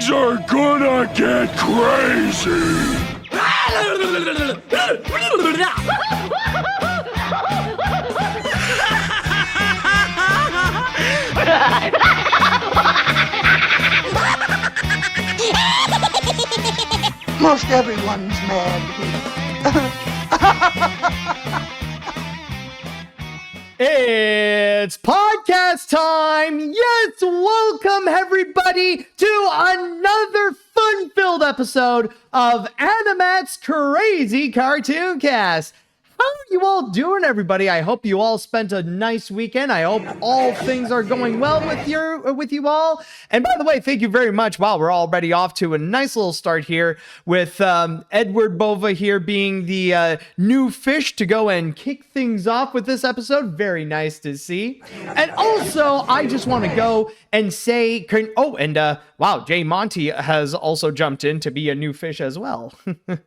Things are gonna get crazy! Most everyone's mad here. It's podcast time! Yes, welcome everybody to another fun-filled episode of AniMat's Crazy Cartoon Cast. How are you all doing, everybody? I hope you all spent a nice weekend. I hope all things are going well with you all. And by the way, thank you very much. Wow, we're already off to a nice little start here with Edward Bova here being the new fish to go and kick things off with this episode. Very nice to see. And also, I just want to go and say, wow, Jay Monty has also jumped in to be a new fish as well.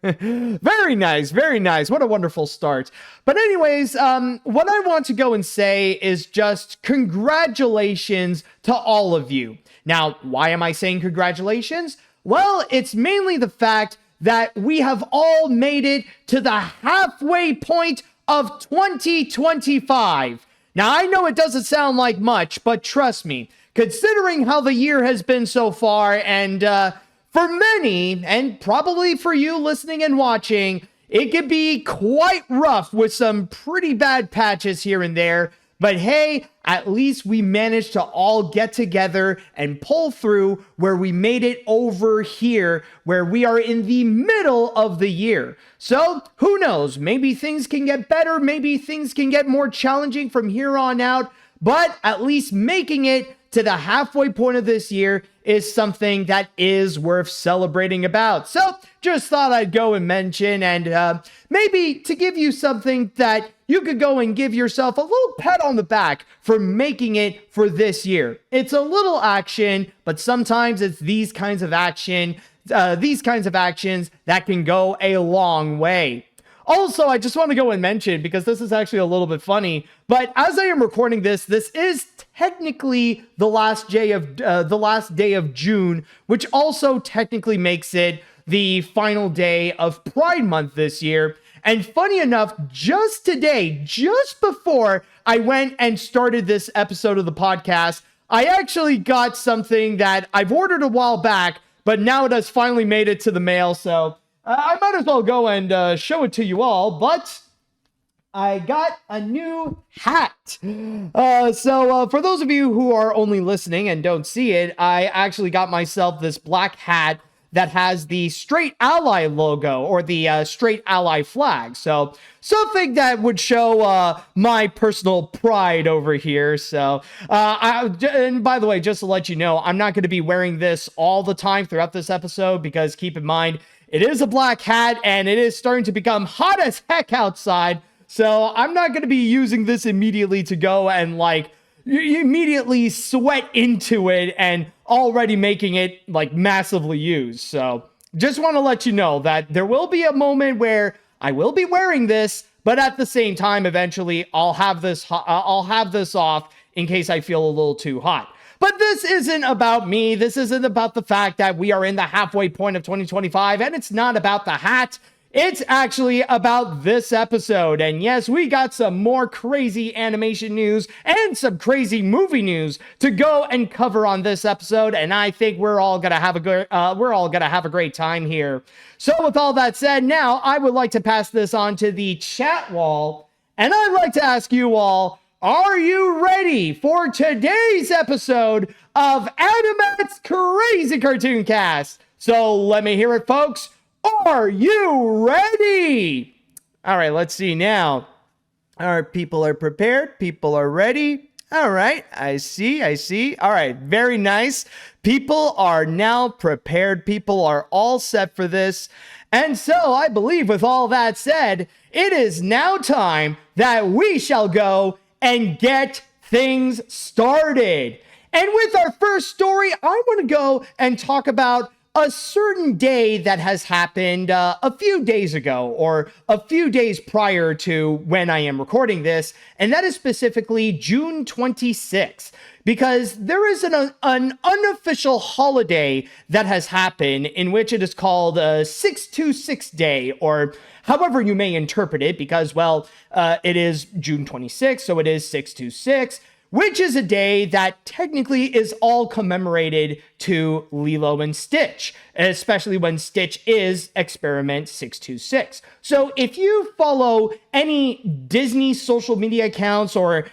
Very nice, very nice. What a wonderful start. But anyways, what I want to go and say is just congratulations to all of you. Now, why am I saying congratulations? Well, it's mainly the fact that we have all made it to the halfway point of 2025. Now, I know it doesn't sound like much, but trust me, considering how the year has been so far, and for many, and probably for you listening and watching, it could be quite rough with some pretty bad patches here and there. But hey, at least we managed to all get together and pull through where we made it over here, where we are in the middle of the year. So who knows? Maybe things can get better. Maybe things can get more challenging from here on out. But at least making it to the halfway point of this year is something that is worth celebrating about. So just thought I'd go and mention, and maybe to give you something that you could go and give yourself a little pat on the back for making it for this year. It's a little action, but sometimes it's these kinds of actions that can go a long way. Also, I just want to go and mention, because this is actually a little bit funny, but as I am recording this is technically the last day of June, which also technically makes it the final day of Pride Month this year. And funny enough, just today, just before I went and started this episode of the podcast, I actually got something that I've ordered a while back, but now it has finally made it to the mail, so I might as well go and show it to you all, but I got a new hat. So for those of you who are only listening and don't see it, I actually got myself this black hat that has the Straight Ally logo, or the Straight Ally flag. So something that would show my personal pride over here. So, and by the way, just to let you know, I'm not going to be wearing this all the time throughout this episode, because keep in mind, it is a black hat and it is starting to become hot as heck outside. So I'm not going to be using this immediately to go and like immediately sweat into it and already making it like massively used. So just want to let you know that there will be a moment where I will be wearing this, but at the same time, eventually I'll have this off in case I feel a little too hot. But this isn't about me. This isn't about the fact that we are in the halfway point of 2025, and it's not about the hat. It's actually about this episode. And yes, we got some more crazy animation news and some crazy movie news to go and cover on this episode. And I think we're all gonna have a great time here. So with all that said, now I would like to pass this on to the chat wall, and I'd like to ask you all, are you ready for today's episode of AniMat's Crazy Cartoon Cast? So let me hear it, folks. Are you ready? All right, let's see now. All right, people are prepared. People are ready. All right, I see. All right, very nice. People are now prepared. People are all set for this. And so I believe with all that said, it is now time that we shall go and get things started. And with our first story, I want to go and talk about a certain day that has happened a few days ago, or a few days prior to when I am recording this, and that is specifically June 26th, because there is an unofficial holiday that has happened in which it is called 626 Day, or however you may interpret it, because, well, it is June 26th, so it is 626, which is a day that technically is all commemorated to Lilo and Stitch, especially when Stitch is Experiment 626. So if you follow any Disney social media accounts or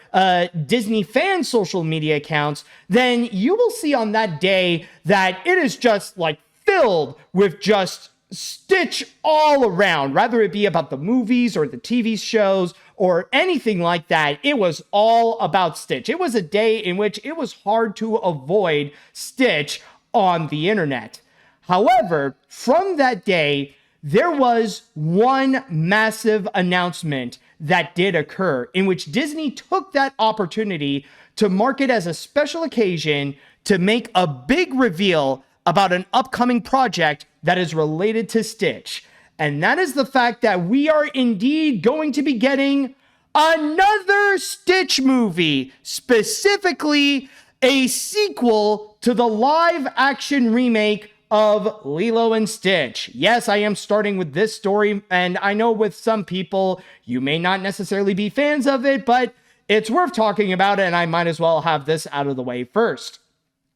Disney fan social media accounts, then you will see on that day that it is just like filled with just Stitch all around, rather it be about the movies or the TV shows or anything like that. It was all about Stitch. It was a day in which it was hard to avoid Stitch on the internet. However, from that day, there was one massive announcement that did occur in which Disney took that opportunity to mark it as a special occasion to make a big reveal about an upcoming project that is related to Stitch. And that is the fact that we are indeed going to be getting another Stitch movie, specifically a sequel to the live action remake of Lilo and Stitch. Yes, I am starting with this story, and I know with some people, you may not necessarily be fans of it, but it's worth talking about, and I might as well have this out of the way first.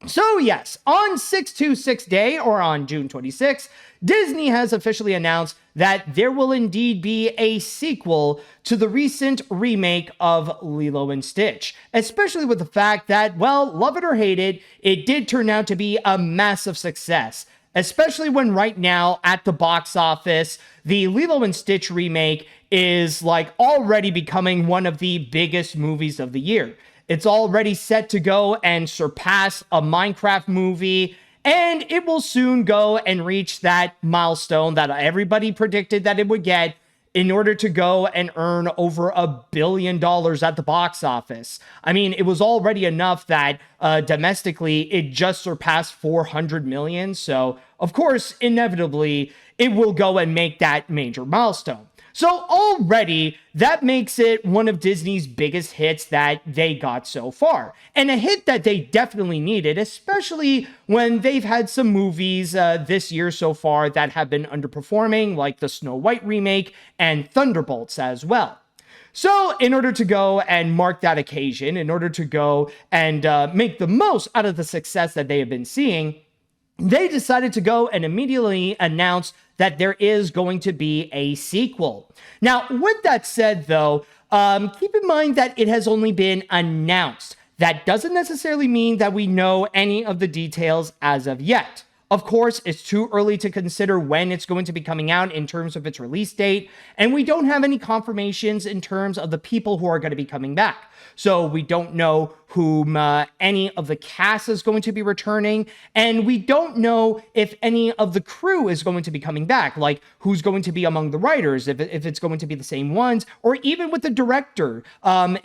So yes, on 626 Day, or on June 26th, Disney has officially announced that there will indeed be a sequel to the recent remake of Lilo and Stitch, especially with the fact that, well, love it or hate it, it did turn out to be a massive success, especially when right now at the box office, the Lilo and Stitch remake is like already becoming one of the biggest movies of the year. It's already set to go and surpass a Minecraft movie, and it will soon go and reach that milestone that everybody predicted that it would get in order to go and earn over $1 billion at the box office. I mean, it was already enough that domestically it just surpassed 400 million. So, of course, inevitably, it will go and make that major milestone. So already, that makes it one of Disney's biggest hits that they got so far. And a hit that they definitely needed, especially when they've had some movies this year so far that have been underperforming, like the Snow White remake and Thunderbolts as well. So in order to go and mark that occasion, in order to go and make the most out of the success that they have been seeing, they decided to go and immediately announce that there is going to be a sequel. Now, with that said, though, keep in mind that it has only been announced. That doesn't necessarily mean that we know any of the details as of yet. Of course, it's too early to consider when it's going to be coming out in terms of its release date, and we don't have any confirmations in terms of the people who are going to be coming back. So we don't know whom any of the cast is going to be returning, and we don't know if any of the crew is going to be coming back, like who's going to be among the writers, if it's going to be the same ones, or even with the director.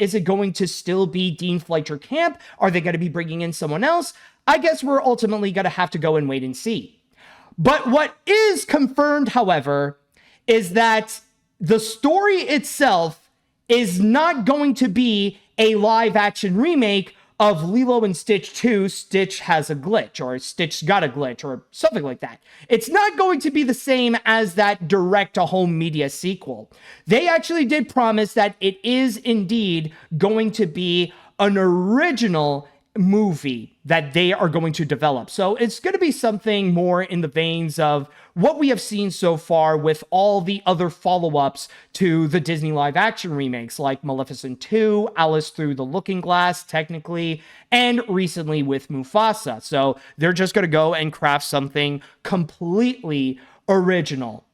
Is it going to still be Dean Fleischer Camp? Are they going to be bringing in someone else? I guess we're ultimately going to have to go and wait and see. But what is confirmed, however, is that the story itself is not going to be a live-action remake of Lilo and Stitch 2, Stitch Has a Glitch, or Stitch Got a Glitch, or something like that. It's not going to be the same as that direct-to-home media sequel. They actually did promise that it is indeed going to be an original movie that they are going to develop. So it's going to be something more in the veins of what we have seen so far with all the other follow-ups to the Disney live-action remakes, like Maleficent 2, Alice Through the Looking Glass, technically, and recently with Mufasa. So they're just going to go and craft something completely original.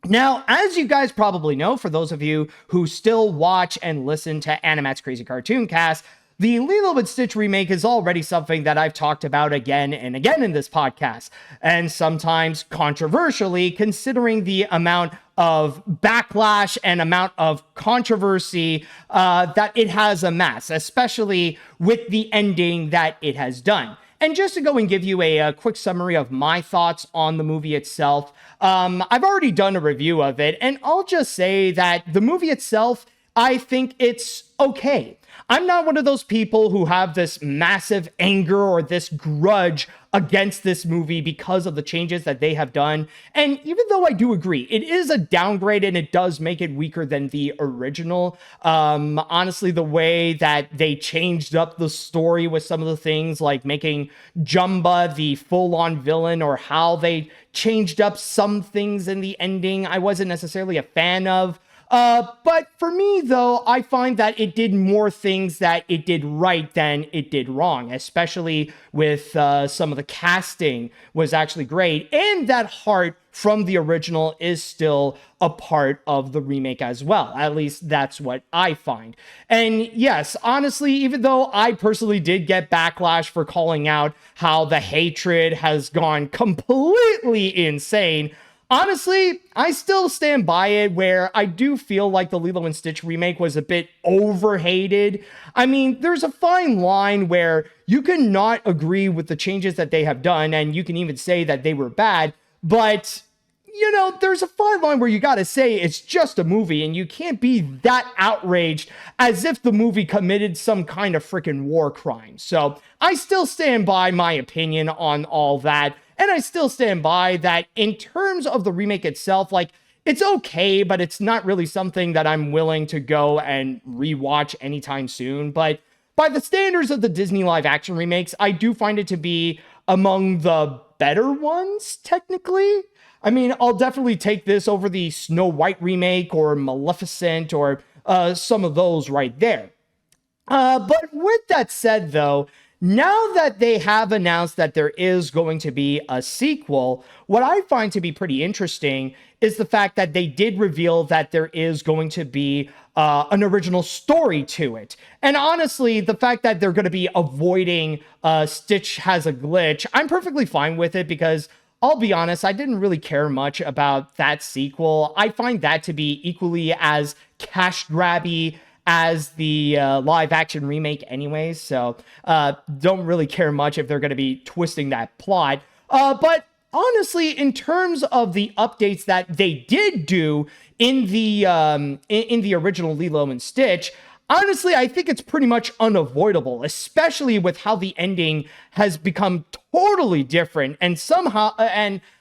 Now, as you guys probably know, for those of you who still watch and listen to AniMat's Crazy Cartoon Cast, the Lilo and Stitch remake is already something that I've talked about again and again in this podcast, and sometimes controversially, considering the amount of backlash and amount of controversy that it has amassed, especially with the ending that it has done. And just to go and give you a quick summary of my thoughts on the movie itself, I've already done a review of it, and I'll just say that the movie itself, I think it's okay. I'm not one of those people who have this massive anger or this grudge against this movie because of the changes that they have done. And even though I do agree, it is a downgrade and it does make it weaker than the original. Honestly, the way that they changed up the story with some of the things like making Jumba the full-on villain, or how they changed up some things in the ending, I wasn't necessarily a fan of. But for me, though, I find that it did more things that it did right than it did wrong, especially with some of the casting was actually great. And that heart from the original is still a part of the remake as well. At least that's what I find. And yes, honestly, even though I personally did get backlash for calling out how the hatred has gone completely insane, honestly, I still stand by it, where I do feel like the Lilo and Stitch remake was a bit overhated. I mean, there's a fine line where you can not agree with the changes that they have done, and you can even say that they were bad, but you know, there's a fine line where you gotta say it's just a movie, and you can't be that outraged as if the movie committed some kind of freaking war crime. So I still stand by my opinion on all that. And I still stand by that in terms of the remake itself, like, it's okay, but it's not really something that I'm willing to go and rewatch anytime soon. But by the standards of the Disney live action remakes, I do find it to be among the better ones, technically. I mean, I'll definitely take this over the Snow White remake or Maleficent or some of those right there. But with that said, though, now that they have announced that there is going to be a sequel, what I find to be pretty interesting is the fact that they did reveal that there is going to be an original story to it. And honestly, the fact that they're going to be avoiding Stitch has a glitch, I'm perfectly fine with it, because I'll be honest, I didn't really care much about that sequel. I find that to be equally as cash grabby as the live action remake anyways, so don't really care much if they're going to be twisting that plot. But honestly, in terms of the updates that they did do in the original Lilo and Stitch, honestly, I think it's pretty much unavoidable, especially with how the ending has become totally different, and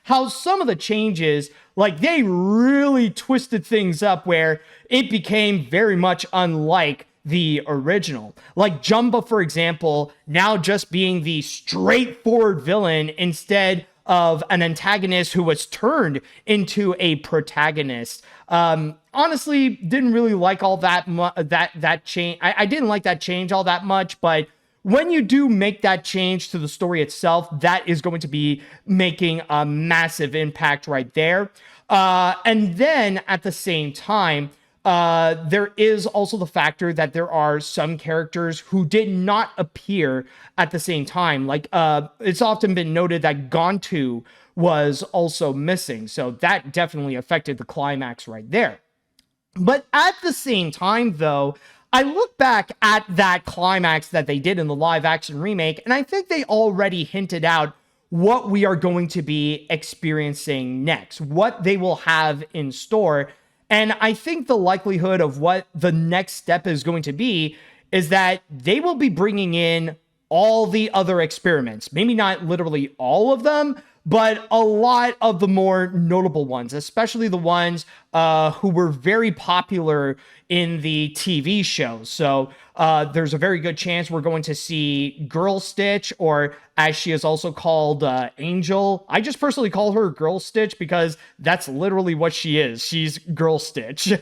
how some of the changes, like, they really twisted things up where it became very much unlike the original. Like Jumba, for example, now just being the straightforward villain instead of an antagonist who was turned into a protagonist. Honestly, didn't really like all that change. I didn't like that change all that much, but when you do make that change to the story itself, that is going to be making a massive impact right there. And then at the same time, there is also the factor that there are some characters who did not appear at the same time. Like, it's often been noted that Gontu was also missing. So that definitely affected the climax right there. But at the same time, though, I look back at that climax that they did in the live action remake, and I think they already hinted out what we are going to be experiencing next, what they will have in store. And I think the likelihood of what the next step is going to be is that they will be bringing in all the other experiments. Maybe not literally all of them, but a lot of the more notable ones, especially the ones who were very popular in the TV shows. So there's a very good chance we're going to see Girl Stitch, or as she is also called, Angel. I just personally call her Girl Stitch because that's literally what she is. She's Girl Stitch.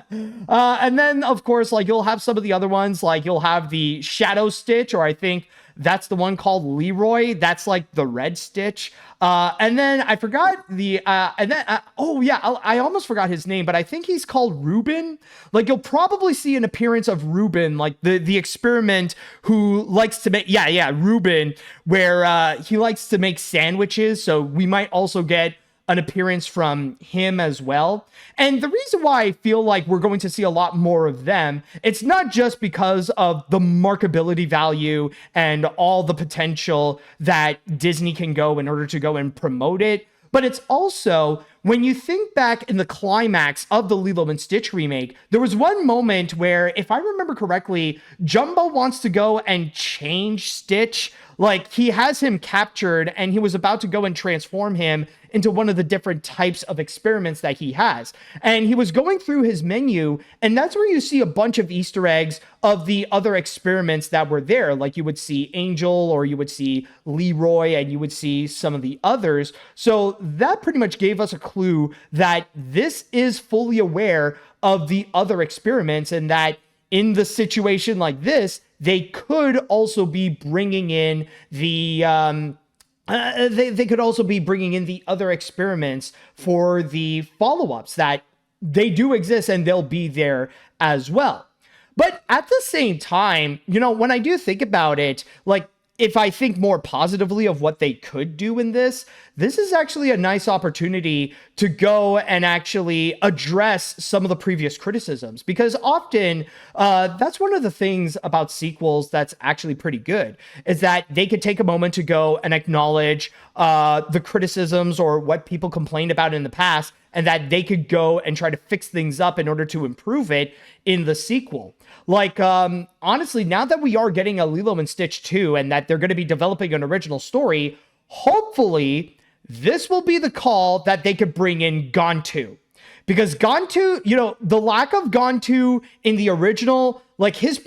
And then, of course, like, you'll have some of the other ones, like you'll have the Shadow Stitch, or I think that's the one called Leroy. That's like the Red Stitch. And then I forgot I almost forgot his name, but I think he's called Reuben. Like, you'll probably see an appearance of Reuben, like the experiment who likes to make, Reuben, where he likes to make sandwiches. So we might also get an appearance from him as well. And the reason why I feel like we're going to see a lot more of them, it's not just because of the markability value and all the potential that Disney can go in order to go and promote it, but it's also when you think back in the climax of the Lilo and Stitch remake, there was one moment where, if I remember correctly, Jumbo wants to go and change Stitch. Like, he has him captured and he was about to go and transform him into one of the different types of experiments that he has. And he was going through his menu, and that's where you see a bunch of Easter eggs of the other experiments that were there. Like, you would see Angel, or you would see Leroy, and you would see some of the others. So that pretty much gave us a clue that this is fully aware of the other experiments, and that in the situation like this, they could also be bringing in the they could also be bringing in the other experiments for the follow-ups, that they do exist and they'll be there as well. But at the same time, you know, when I do think about it, like, if I think more positively of what they could do in this is actually a nice opportunity to go and actually address some of the previous criticisms, because often that's one of the things about sequels that's actually pretty good, is that they could take a moment to go and acknowledge the criticisms or what people complained about in the past, and that they could go and try to fix things up in order to improve it in the sequel. Like, honestly, now that we are getting a Lilo and Stitch 2 and that they're going to be developing an original story, hopefully this will be the call that they could bring in Gontu. Because Gontu, you know, the lack of Gontu in the original, like his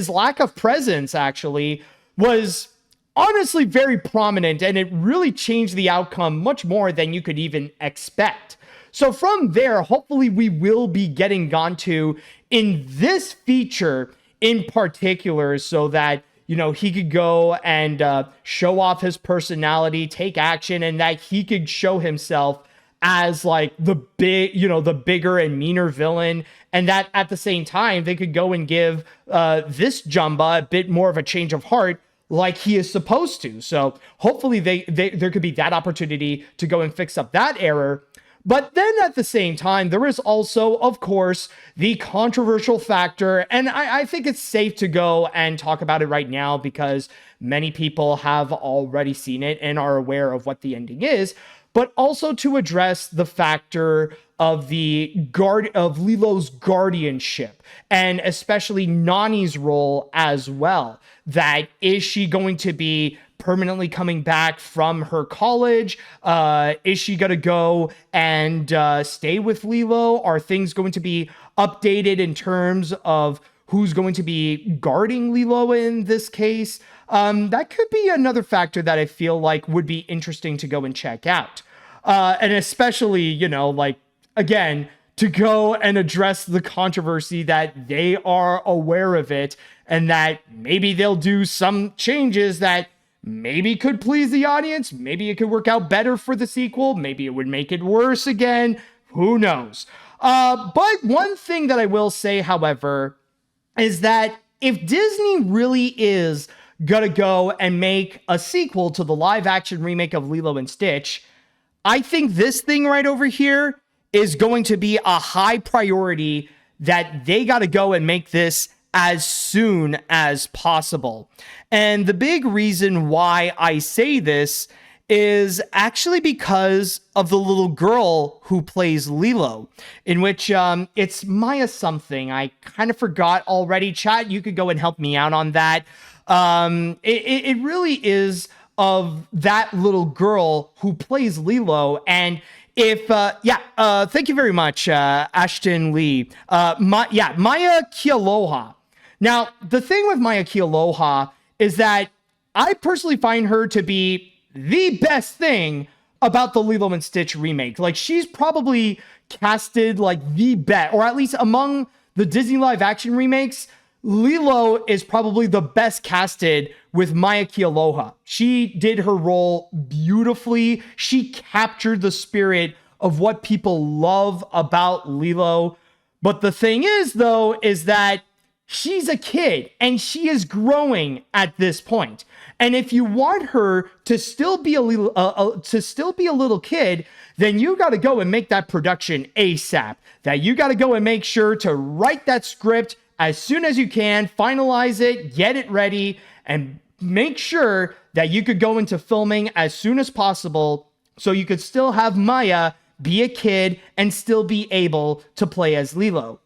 lack of presence actually was honestly very prominent, and it really changed the outcome much more than you could even expect. So from there, hopefully we will be getting Gontu in this feature in particular, so that, you know, he could go and show off his personality, take action, and that he could show himself as like the bigger and meaner villain, and that at the same time they could go and give this Jumba a bit more of a change of heart, like he is supposed to. So hopefully there could be that opportunity to go and fix up that error. But then at the same time, there is also, of course, the controversial factor. And I think it's safe to go and talk about it right now, because many people have already seen it and are aware of what the ending is. But also to address the factor of of Lilo's guardianship, and especially Nani's role as well. That, is she going to be permanently coming back from her college? Is she going to go and stay with Lilo? Are things going to be updated in terms of who's going to be guarding Lilo in this case? That could be another factor that I feel like would be interesting to go and check out. And especially, you know, like, again, to go and address the controversy, that they are aware of it, and that maybe they'll do some changes that maybe could please the audience. Maybe it could work out better for the sequel. Maybe it would make it worse again. Who knows? But one thing that I will say, however, is that if Disney really is gonna go and make a sequel to the live action remake of Lilo and Stitch, I think this thing right over here is going to be a high priority, that they got to go and make this as soon as possible. And the big reason why I say this is actually because of the little girl who plays Lilo, in which it's Maya something. I kind of forgot already. Chat, you could go and help me out on that. It really is of that little girl who plays Lilo. And if thank you very much, Ashton Lee. Maya Kealoha. Now, the thing with Maya Kealoha is that I personally find her to be the best thing about the Lilo and Stitch remake. Like, she's probably casted like the best, or at least among the Disney live action remakes, Lilo is probably the best casted with Maya Kealoha. She did her role beautifully. She captured the spirit of what people love about Lilo. But the thing is, though, is that she's a kid and she is growing at this point. And if you want her to still be a little kid, then you got to go and make that production ASAP. That you got to go and make sure to write that script as soon as you can, finalize it, get it ready, and make sure that you could go into filming as soon as possible so you could still have Maya be a kid and still be able to play as Lilo.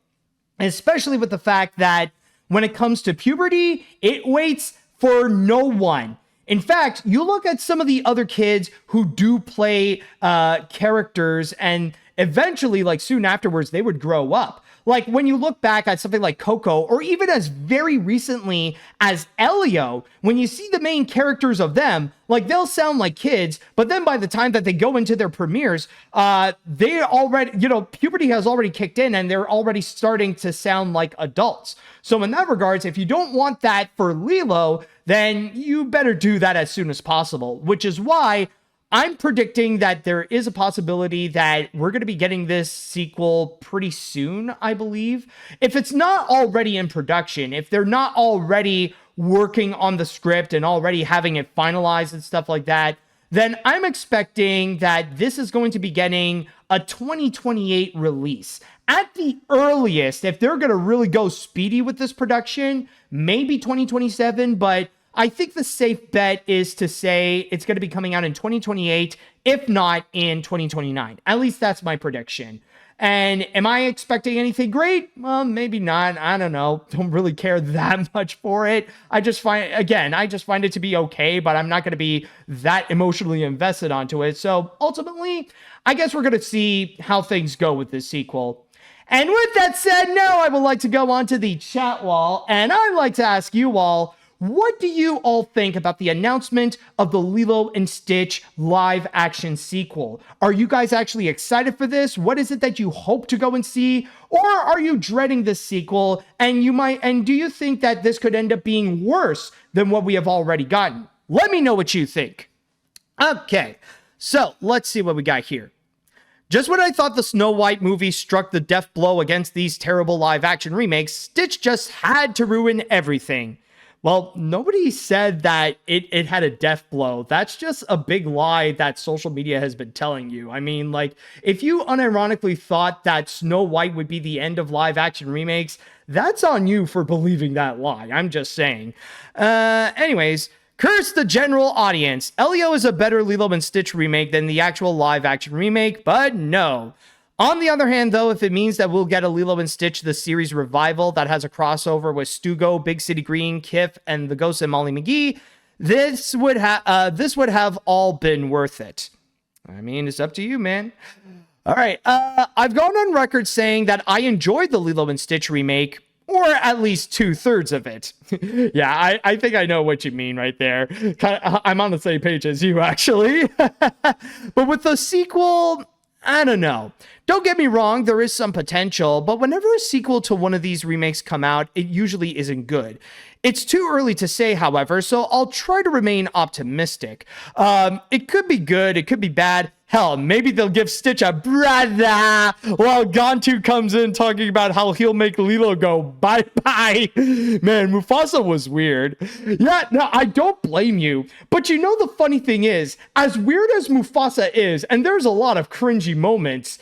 Especially with the fact that when it comes to puberty, it waits for no one. In fact, you look at some of the other kids who do play characters, and eventually, like soon afterwards, they would grow up. Like when you look back at something like Coco, or even as very recently as Elio, when you see the main characters of them, like they'll sound like kids, but then by the time that they go into their premieres, they already, puberty has already kicked in and they're already starting to sound like adults. So in that regards, if you don't want that for Lilo, then you better do that as soon as possible, which is why I'm predicting that there is a possibility that we're going to be getting this sequel pretty soon, I believe. If it's not already in production, if they're not already working on the script and already having it finalized and stuff like that, then I'm expecting that this is going to be getting a 2028 release. At the earliest, if they're going to really go speedy with this production, maybe 2027, but I think the safe bet is to say it's going to be coming out in 2028, if not in 2029. At least that's my prediction. And am I expecting anything great? Well, maybe not. I don't know. Don't really care that much for it. I just find it to be okay, but I'm not going to be that emotionally invested onto it. So ultimately, I guess we're going to see how things go with this sequel. And with that said, now I would like to go on to the chat wall, and I'd like to ask you all, what do you all think about the announcement of the Lilo and Stitch live action sequel? Are you guys actually excited for this? What is it that you hope to go and see? Or are you dreading this sequel and do you think that this could end up being worse than what we have already gotten? Let me know what you think. Okay, so let's see what we got here. Just when I thought the Snow White movie struck the death blow against these terrible live action remakes, Stitch just had to ruin everything. Well, nobody said that it had a death blow. That's just a big lie that social media has been telling you. I mean, like, if you unironically thought that Snow White would be the end of live action remakes, that's on you for believing that lie. I'm just saying. Anyways, curse the general audience. Elio is a better Lilo and Stitch remake than the actual live action remake, but no. On the other hand, though, if it means that we'll get a Lilo and Stitch the series revival that has a crossover with Stugo, Big City Green, Kif, and the Ghost and Molly McGee, this would have all been worth it. I mean, it's up to you, man. All right, I've gone on record saying that I enjoyed the Lilo and Stitch remake, or at least 2/3 of it. Yeah, I think I know what you mean right there. I'm on the same page as you, actually. But with the sequel, I don't know. Don't get me wrong, there is some potential, but whenever a sequel to one of these remakes come out, it usually isn't good. It's too early to say, however, so I'll try to remain optimistic. It could be good, it could be bad. Hell, maybe they'll give Stitch a brother while Gantu comes in talking about how he'll make Lilo go bye-bye. Man, Mufasa was weird. Yeah, no, I don't blame you. But you know the funny thing is, as weird as Mufasa is, and there's a lot of cringy moments,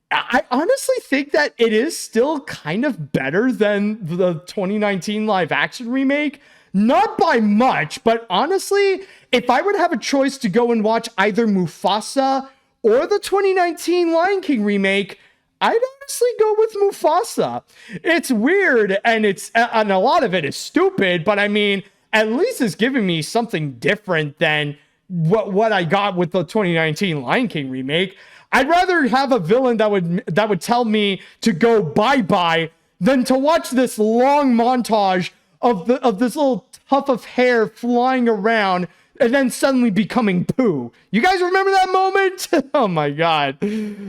I honestly think that it is still kind of better than the 2019 live action remake. Not by much, but honestly, if I would have a choice to go and watch either Mufasa or the 2019 Lion King remake, I'd honestly go with Mufasa. It's weird and a lot of it is stupid, but I mean, at least it's giving me something different than what I got with the 2019 Lion King remake. I'd rather have a villain that would tell me to go bye-bye than to watch this long montage of this little tuft of hair flying around and then suddenly becoming poo. You guys remember that moment? Oh my god.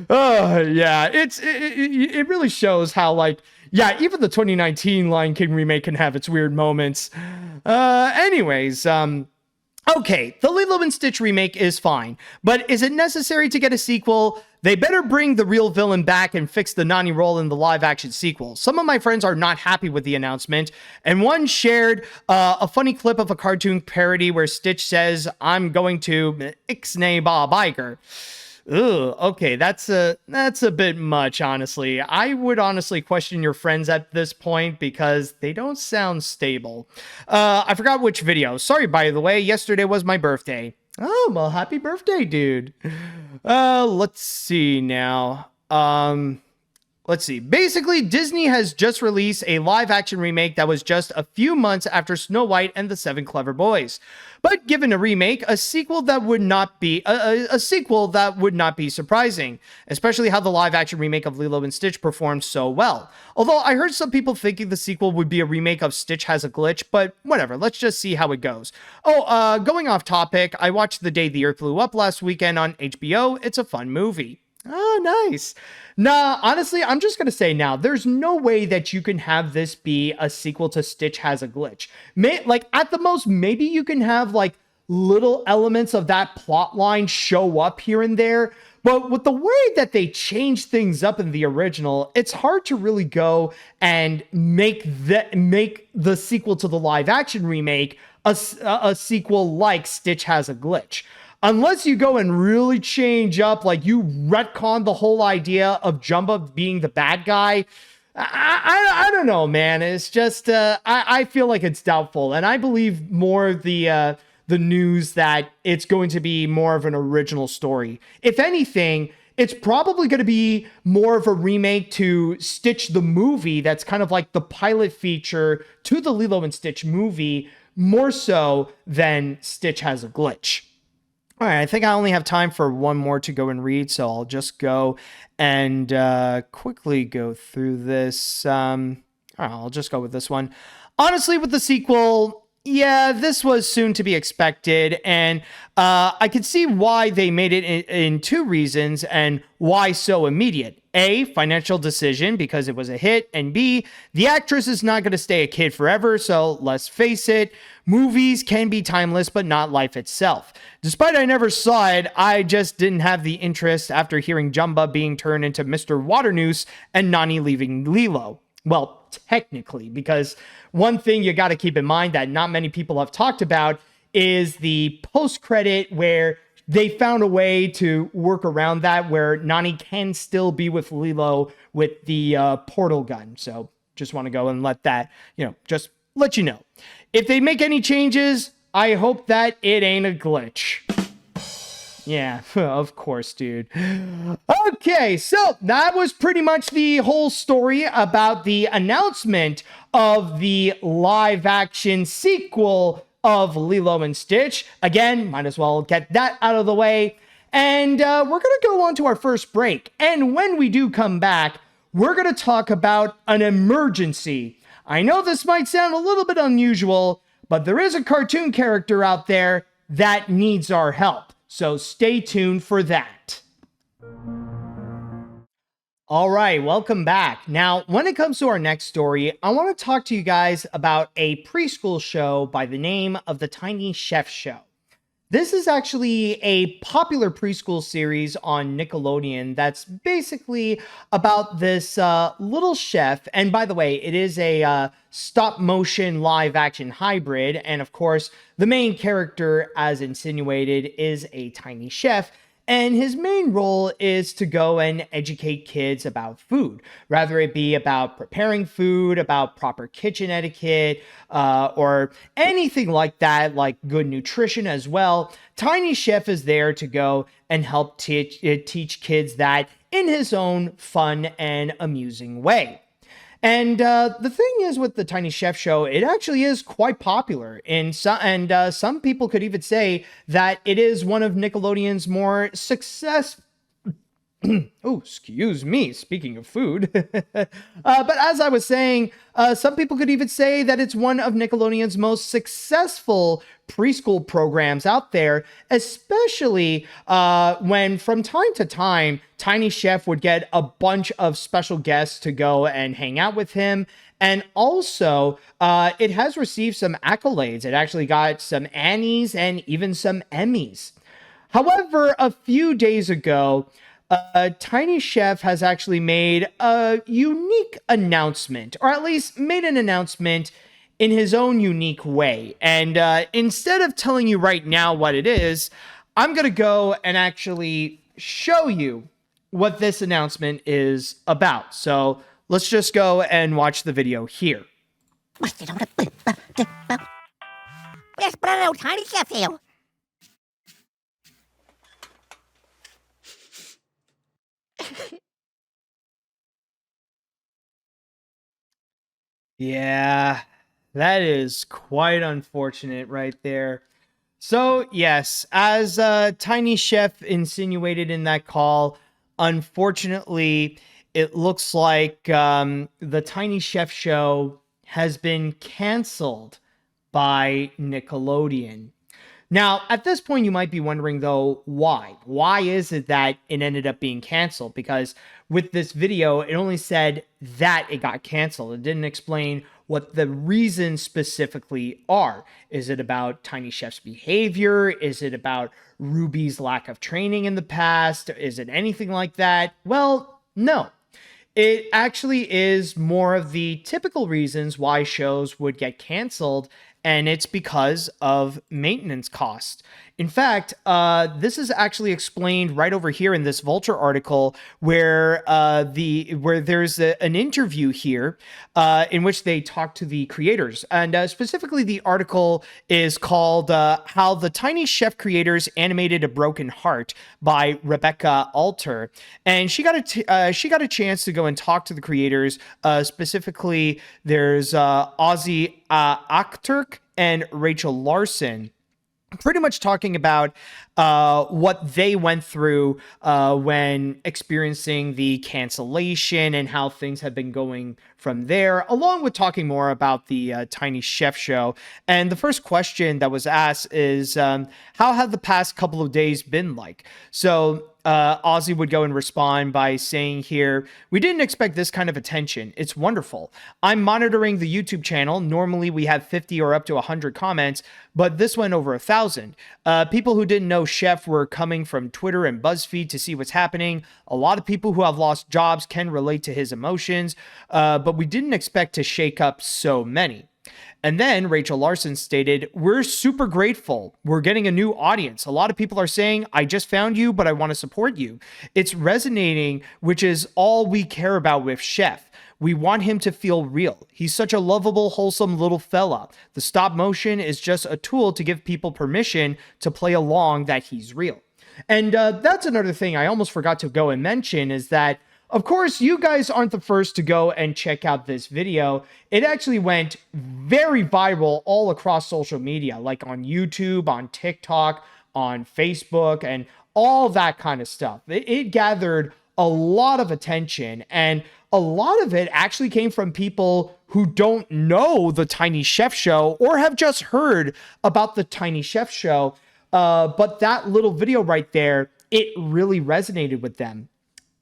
Oh yeah, it really shows how, like, yeah, even the 2019 Lion King remake can have its weird moments. Anyways, Okay, the Lilo and Stitch remake is fine, but is it necessary to get a sequel? They better bring the real villain back and fix the Nani role in the live-action sequel. Some of my friends are not happy with the announcement, and one shared a funny clip of a cartoon parody where Stitch says, "I'm going to ixnay ba biker." Ugh, okay, that's a bit much, honestly. I would honestly question your friends at this point because they don't sound stable. I forgot which video. Sorry, by the way, yesterday was my birthday. Oh, well, happy birthday, dude. Let's see now. Let's see. Basically, Disney has just released a live-action remake that was just a few months after Snow White and the Seven Clever Boys. But given a remake, a sequel that would not be surprising, especially how the live-action remake of Lilo and Stitch performed so well. Although I heard some people thinking the sequel would be a remake of Stitch Has a Glitch, but whatever. Let's just see how it goes. Oh, going off topic, I watched The Day the Earth Blew Up last weekend on HBO. It's a fun movie. Oh, nice. Nah, honestly, I'm just going to say now, there's no way that you can have this be a sequel to Stitch Has a Glitch. At the most, maybe you can have, little elements of that plot line show up here and there. But with the way that they changed things up in the original, it's hard to really go and make the sequel to the live-action remake a sequel like Stitch Has a Glitch. Unless you go and really change up, you retcon the whole idea of Jumba being the bad guy. I don't know, man. It's just, I feel like it's doubtful. And I believe more the news that it's going to be more of an original story. If anything, it's probably going to be more of a remake to Stitch the movie. That's kind of like the pilot feature to the Lilo and Stitch movie, more so than Stitch Has a Glitch. All right, I think I only have time for one more to go and read, so I'll just go and quickly go through this. I'll just go with this one. Honestly, with the sequel, yeah, this was soon to be expected, and I could see why they made it in two reasons and why so immediate. A, financial decision because it was a hit, and B, the actress is not going to stay a kid forever, so let's face it, movies can be timeless, but not life itself. Despite I never saw it, I just didn't have the interest after hearing Jumba being turned into Mr. Waternoose and Nani leaving Lilo. Well, technically, because one thing you got to keep in mind that not many people have talked about is the post-credit where they found a way to work around that where Nani can still be with Lilo with the portal gun. So just want to go and let that, just let you know. If they make any changes, I hope that it ain't a glitch. Yeah, of course, dude. Okay, so that was pretty much the whole story about the announcement of the live-action sequel of Lilo and Stitch. Again, might as well get that out of the way. And we're going to go on to our first break. And when we do come back, we're going to talk about an emergency. I know this might sound a little bit unusual, but there is a cartoon character out there that needs our help. So stay tuned for that. All right, welcome back. Now, when it comes to our next story, I want to talk to you guys about a preschool show by the name of The Tiny Chef Show. This is actually a popular preschool series on Nickelodeon that's basically about this little chef. And by the way, it is a stop motion live action hybrid. And of course, the main character, as insinuated, is a tiny chef. And his main role is to go and educate kids about food, rather it be about preparing food, about proper kitchen etiquette, or anything like that, like good nutrition as well. Tiny Chef is there to go and help teach kids that in his own fun and amusing way. And the thing is with the Tiny Chef Show, it actually is quite popular. And some people could even say that it is one of Nickelodeon's more successful Oh, excuse me. Speaking of food. But as I was saying, some people could even say that it's one of Nickelodeon's most successful preschool programs out there, especially when from time to time, Tiny Chef would get a bunch of special guests to go and hang out with him. And also, it has received some accolades. It actually got some Annies and even some Emmys. However, a few days ago, Tiny Chef has actually made a unique announcement, or at least made an announcement in his own unique way. And instead of telling you right now what it is, I'm going to go and actually show you what this announcement is about. So let's just go and watch the video here. Yes, but I know Tiny Chef here. Yeah, that is quite unfortunate right there. So, yes, as Tiny Chef insinuated in that call, unfortunately, it looks like the Tiny Chef show has been canceled by Nickelodeon. Now, at this point, you might be wondering, though, why? Why is it that it ended up being canceled? Because with this video, it only said that it got canceled. It didn't explain what the reasons specifically are. Is it about Tiny Chef's behavior? Is it about Ruby's lack of training in the past? Is it anything like that? Well, no. It actually is more of the typical reasons why shows would get canceled, and it's because of maintenance costs. In fact, this is actually explained right over here in this Vulture article, where there's an interview here in which they talk to the creators, and specifically the article is called "How the Tiny Chef Creators Animated a Broken Heart" by Rebecca Alter, and she got a chance to go and talk to the creators. Specifically, there's Ozzy Akhturk and Rachel Larson, pretty much talking about what they went through when experiencing the cancellation and how things have been going from there, along with talking more about the Tiny Chef show. And the first question that was asked is, how have the past couple of days been like? So Ozzy would go and respond by saying here, "We didn't expect this kind of attention. It's wonderful. I'm monitoring the YouTube channel. Normally we have 50 or up to 100 comments, but this went over 1,000. People who didn't know Chef were coming from Twitter and BuzzFeed to see what's happening. A lot of people who have lost jobs can relate to his emotions, but we didn't expect to shake up so many." And then Rachel Larson stated, "We're super grateful. We're getting a new audience. A lot of people are saying, I just found you, but I want to support you. It's resonating, which is all we care about with Chef. We want him to feel real. He's such a lovable, wholesome little fella. The stop motion is just a tool to give people permission to play along that he's real." And that's another thing I almost forgot to go and mention is that, of course, you guys aren't the first to go and check out this video. It actually went very viral all across social media, like on YouTube, on TikTok, on Facebook, and all that kind of stuff. It gathered a lot of attention, and a lot of it actually came from people who don't know the Tiny Chef show or have just heard about the Tiny Chef show. But that little video right there, it really resonated with them.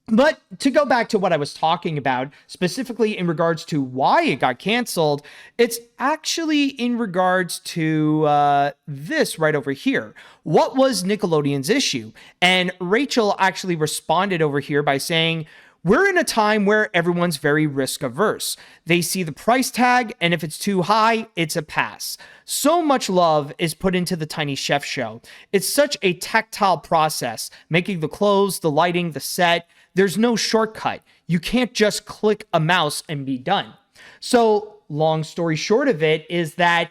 But to go back to what I was talking about, specifically in regards to why it got canceled, it's actually in regards to this right over here. What was Nickelodeon's issue? And Rachel actually responded over here by saying, "We're in a time where everyone's very risk averse. They see the price tag, and if it's too high, it's a pass. So much love is put into the Tiny Chef show. It's such a tactile process, making the clothes, the lighting, the set. There's no shortcut. You can't just click a mouse and be done." So long story short of it is that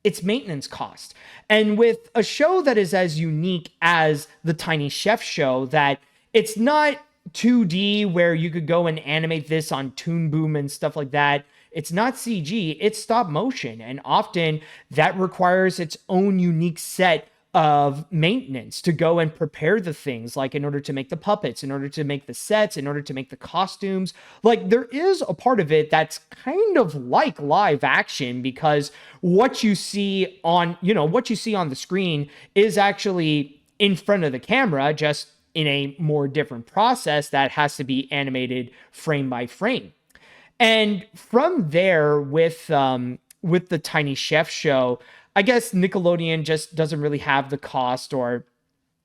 it's maintenance cost. And with a show that is as unique as the Tiny Chef show, that it's not 2D where you could go and animate this on Toon Boom and stuff like that. It's not CG, it's stop motion. And often that requires its own unique set of maintenance to go and prepare the things, like in order to make the puppets, in order to make the sets, in order to make the costumes. Like there is a part of it that's kind of like live action, because what you see on, what you see on the screen is actually in front of the camera, just in a more different process that has to be animated frame by frame. And from there, with the Tiny Chef show, I guess Nickelodeon just doesn't really have the cost, or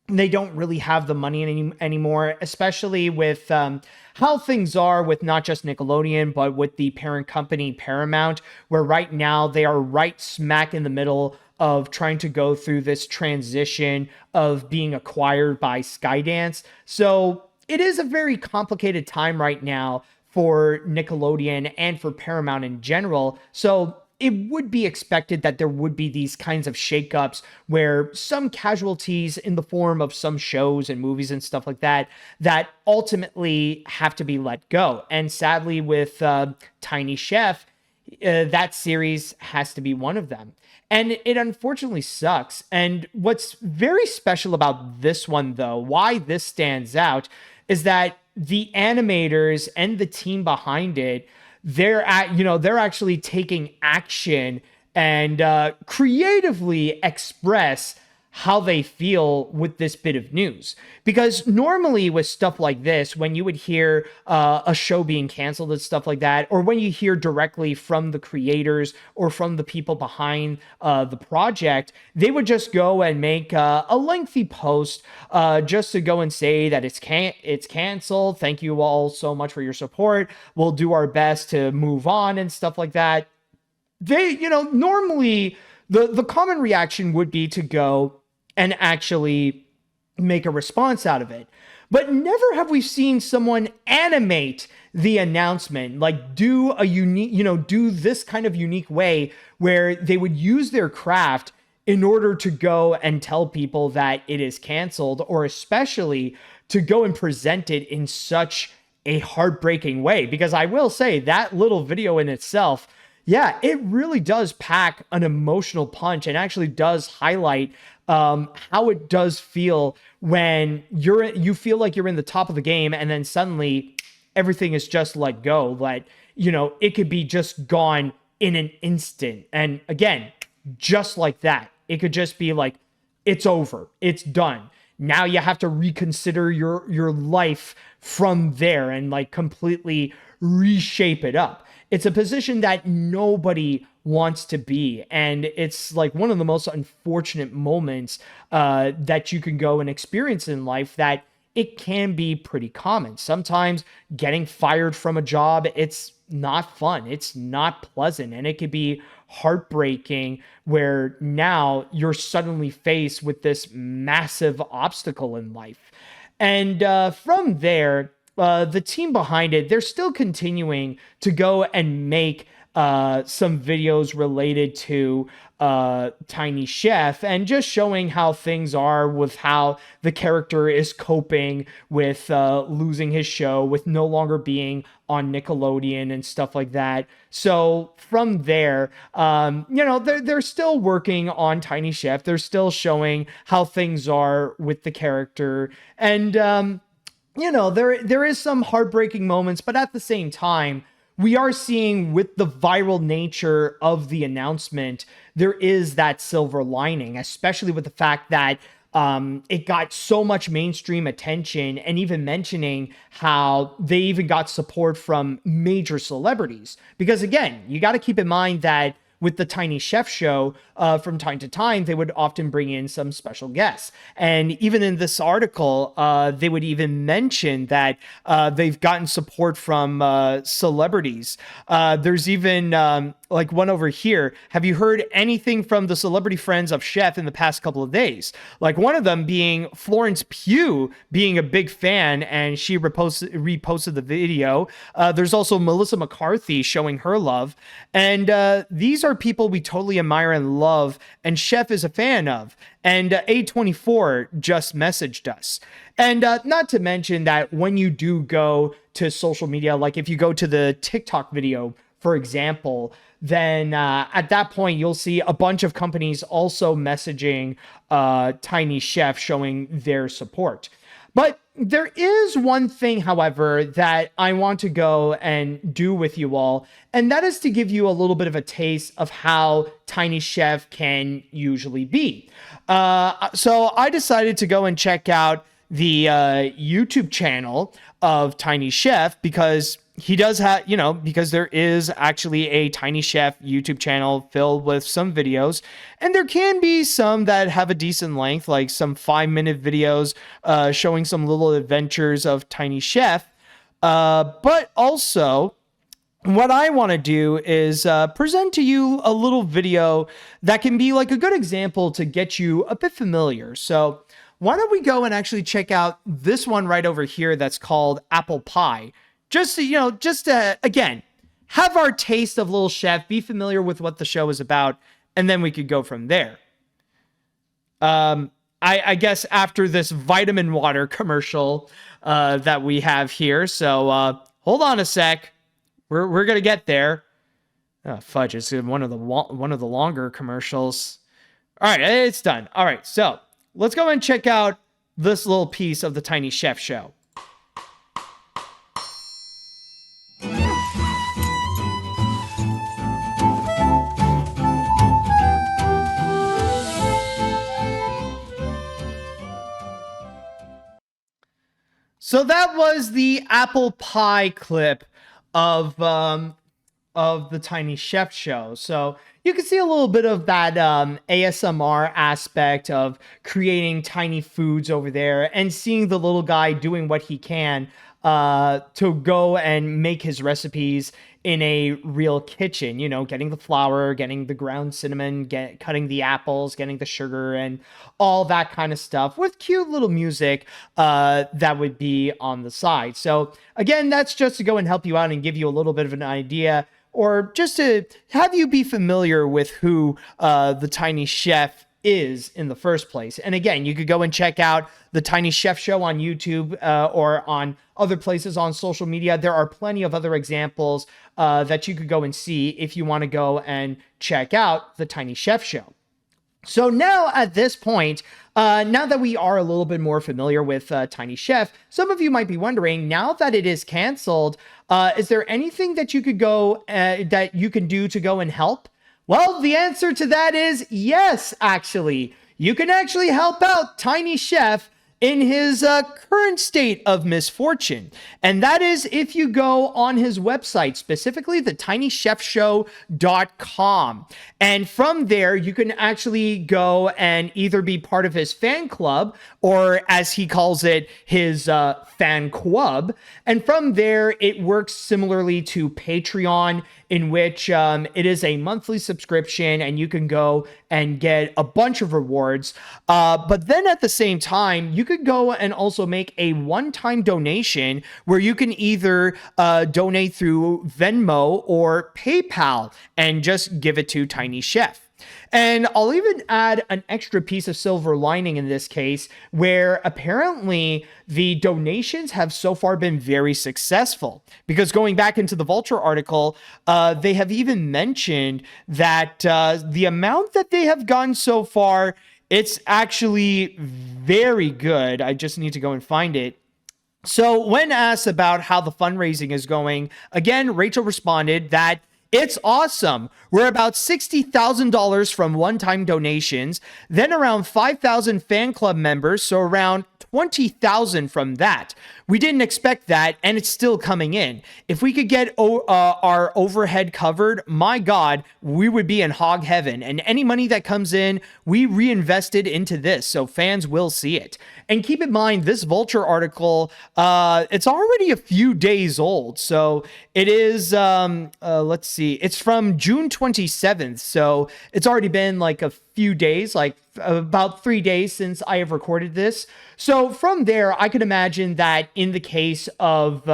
they don't really have the money anymore, especially with how things are with not just Nickelodeon, but with the parent company Paramount, where right now they are right smack in the middle of trying to go through this transition of being acquired by Skydance. So it is a very complicated time right now for Nickelodeon and for Paramount in general. So it would be expected that there would be these kinds of shakeups where some casualties in the form of some shows and movies and stuff like that, that ultimately have to be let go. And sadly, with Tiny Chef, that series has to be one of them. And it unfortunately sucks. And what's very special about this one, though, why this stands out, is that the animators and the team behind it, they're actually taking action and creatively express how they feel with this bit of news. Because normally with stuff like this, when you would hear a show being canceled and stuff like that, or when you hear directly from the creators or from the people behind the project, they would just go and make a lengthy post just to go and say that it's canceled. Thank you all so much for your support. We'll do our best to move on and stuff like that. They, normally the common reaction would be to go and actually make a response out of it. But never have we seen someone animate the announcement, like do a unique, do this kind of unique way where they would use their craft in order to go and tell people that it is canceled, or especially to go and present it in such a heartbreaking way. Because I will say that little video in itself, yeah, it really does pack an emotional punch and actually does highlight how it does feel when you feel like you're in the top of the game and then suddenly everything is just let go. Like, it could be just gone in an instant. And again, just like that, it could just be like, it's over, it's done. Now you have to reconsider your life from there and like completely reshape it up. It's a position that nobody wants to be. And it's like one of the most unfortunate moments that you can go and experience in life, that it can be pretty common. Sometimes getting fired from a job, it's not fun. It's not pleasant. And it could be heartbreaking where now you're suddenly faced with this massive obstacle in life. And from there, the team behind it, they're still continuing to go and make some videos related to Tiny Chef and just showing how things are with how the character is coping with losing his show, with no longer being on Nickelodeon and stuff like that. So from there, they're still working on Tiny Chef. They're still showing how things are with the character. And, there is some heartbreaking moments, but at the same time, we are seeing with the viral nature of the announcement, there is that silver lining, especially with the fact that it got so much mainstream attention, and even mentioning how they even got support from major celebrities. Because again, you got to keep in mind that with the Tiny Chef show, from time to time, they would often bring in some special guests. And even in this article, they would even mention that they've gotten support from celebrities. There's even like one over here. Have you heard anything from the celebrity friends of Chef in the past couple of days? Like one of them being Florence Pugh being a big fan, and she reposted the video. There's also Melissa McCarthy showing her love. And these are people we totally admire and love, and Chef is a fan of. And A24 just messaged us. And not to mention that when you do go to social media, like if you go to the TikTok video for example, then at that point, you'll see a bunch of companies also messaging Tiny Chef showing their support. But there is one thing, however, that I want to go and do with you all, and that is to give you a little bit of a taste of how Tiny Chef can usually be. So I decided to go and check out the YouTube channel of Tiny Chef because he does have, because there is actually a Tiny Chef YouTube channel filled with some videos, and there can be some that have a decent length, like some 5-minute videos showing some little adventures of Tiny Chef. But also, what I want to do is present to you a little video that can be like a good example to get you a bit familiar. So why don't we go and actually check out this one right over here that's called Apple Pie. Just to, again, have our taste of Little Chef, be familiar with what the show is about, and then we could go from there. I guess after this vitamin water commercial that we have here. So hold on a sec. We're gonna get there. Oh, fudge! It's one of the longer commercials. All right, it's done. All right, so let's go and check out this little piece of the Tiny Chef show. So that was the apple pie clip of the Tiny Chef show. So you can see a little bit of that ASMR aspect of creating tiny foods over there and seeing the little guy doing what he can to go and make his recipes in a real kitchen, getting the flour, getting the ground cinnamon, cutting the apples, getting the sugar, and all that kind of stuff with cute little music that would be on the side. So again, that's just to go and help you out and give you a little bit of an idea, or just to have you be familiar with who the Tiny Chef is in the first place. And again, you could go and check out the Tiny Chef show on YouTube or on other places on social media. There are plenty of other examples that you could go and see if you want to go and check out the Tiny Chef show. So now at this point, now that we are a little bit more familiar with Tiny Chef, some of you might be wondering, now that it is canceled, is there anything that you could go that you can do to go and help? Well, the answer to that is yes, actually. You can actually help out Tiny Chef in his current state of misfortune. And that is if you go on his website, specifically the tinychefshow.com. And from there, you can actually go and either be part of his fan club, or as he calls it, his fan club. And from there, it works similarly to Patreon, in which it is a monthly subscription and you can go and get a bunch of rewards. But then at the same time, you could go and also make a one-time donation where you can either donate through Venmo or PayPal and just give it to Tiny Chef. And I'll even add an extra piece of silver lining in this case, where apparently the donations have so far been very successful. Because going back into the Vulture article, they have even mentioned that the amount that they have gotten so far, it's actually very good. I just need to go and find it. So when asked about how the fundraising is going, again, Rachel responded that it's awesome. We're about $60,000 from one-time donations, then around 5,000 fan club members, so around 20,000 from that. We didn't expect that, and it's still coming in. If we could get our overhead covered, my God, we would be in hog heaven. And any money that comes in, we reinvested into this, so fans will see it. And keep in mind, this Vulture article, it's already a few days old. So it is, let's see, it's from June 27th. So it's already been like a few days, like about 3 days since I have recorded this. So from there, I could imagine that in the case of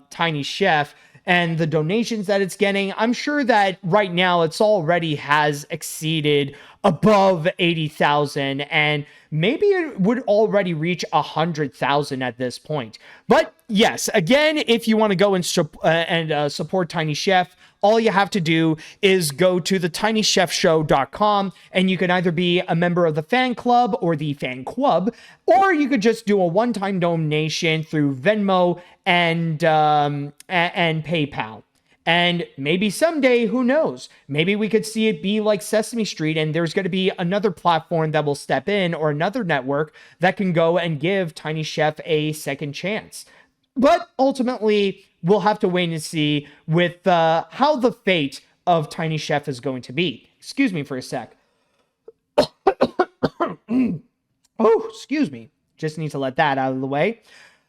Tiny Chef and the donations that it's getting, I'm sure that right now it's already has exceeded above 80,000, and maybe it would already reach 100,000 at this point. But yes, again, if you want to go and support Tiny Chef, all you have to do is go to the tinychefshow.com, and you can either be a member of the fan club or the fan club, or you could just do a one-time donation through Venmo and PayPal. And maybe someday, who knows, maybe we could see it be like Sesame Street, and there's going to be another platform that will step in, or another network that can go and give Tiny Chef a second chance. But ultimately, we'll have to wait and see with how the fate of Tiny Chef is going to be. Excuse me for a sec. Oh, excuse me. Just need to let that out of the way.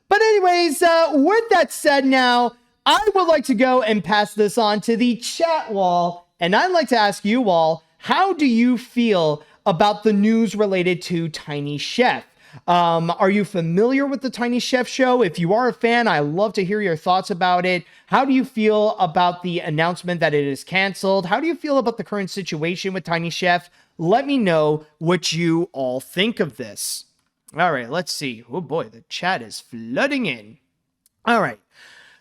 But anyways, with that said now, I would like to go and pass this on to the chat wall. And I'd like to ask you all, how do you feel about the news related to Tiny Chef? Are you familiar with the Tiny Chef show? If you are a fan, I'd love to hear your thoughts about it. How do you feel about the announcement that it is canceled? How do you feel about the current situation with Tiny Chef? Let me know what you all think of this. All right, let's see. Oh boy, the chat is flooding in. All right.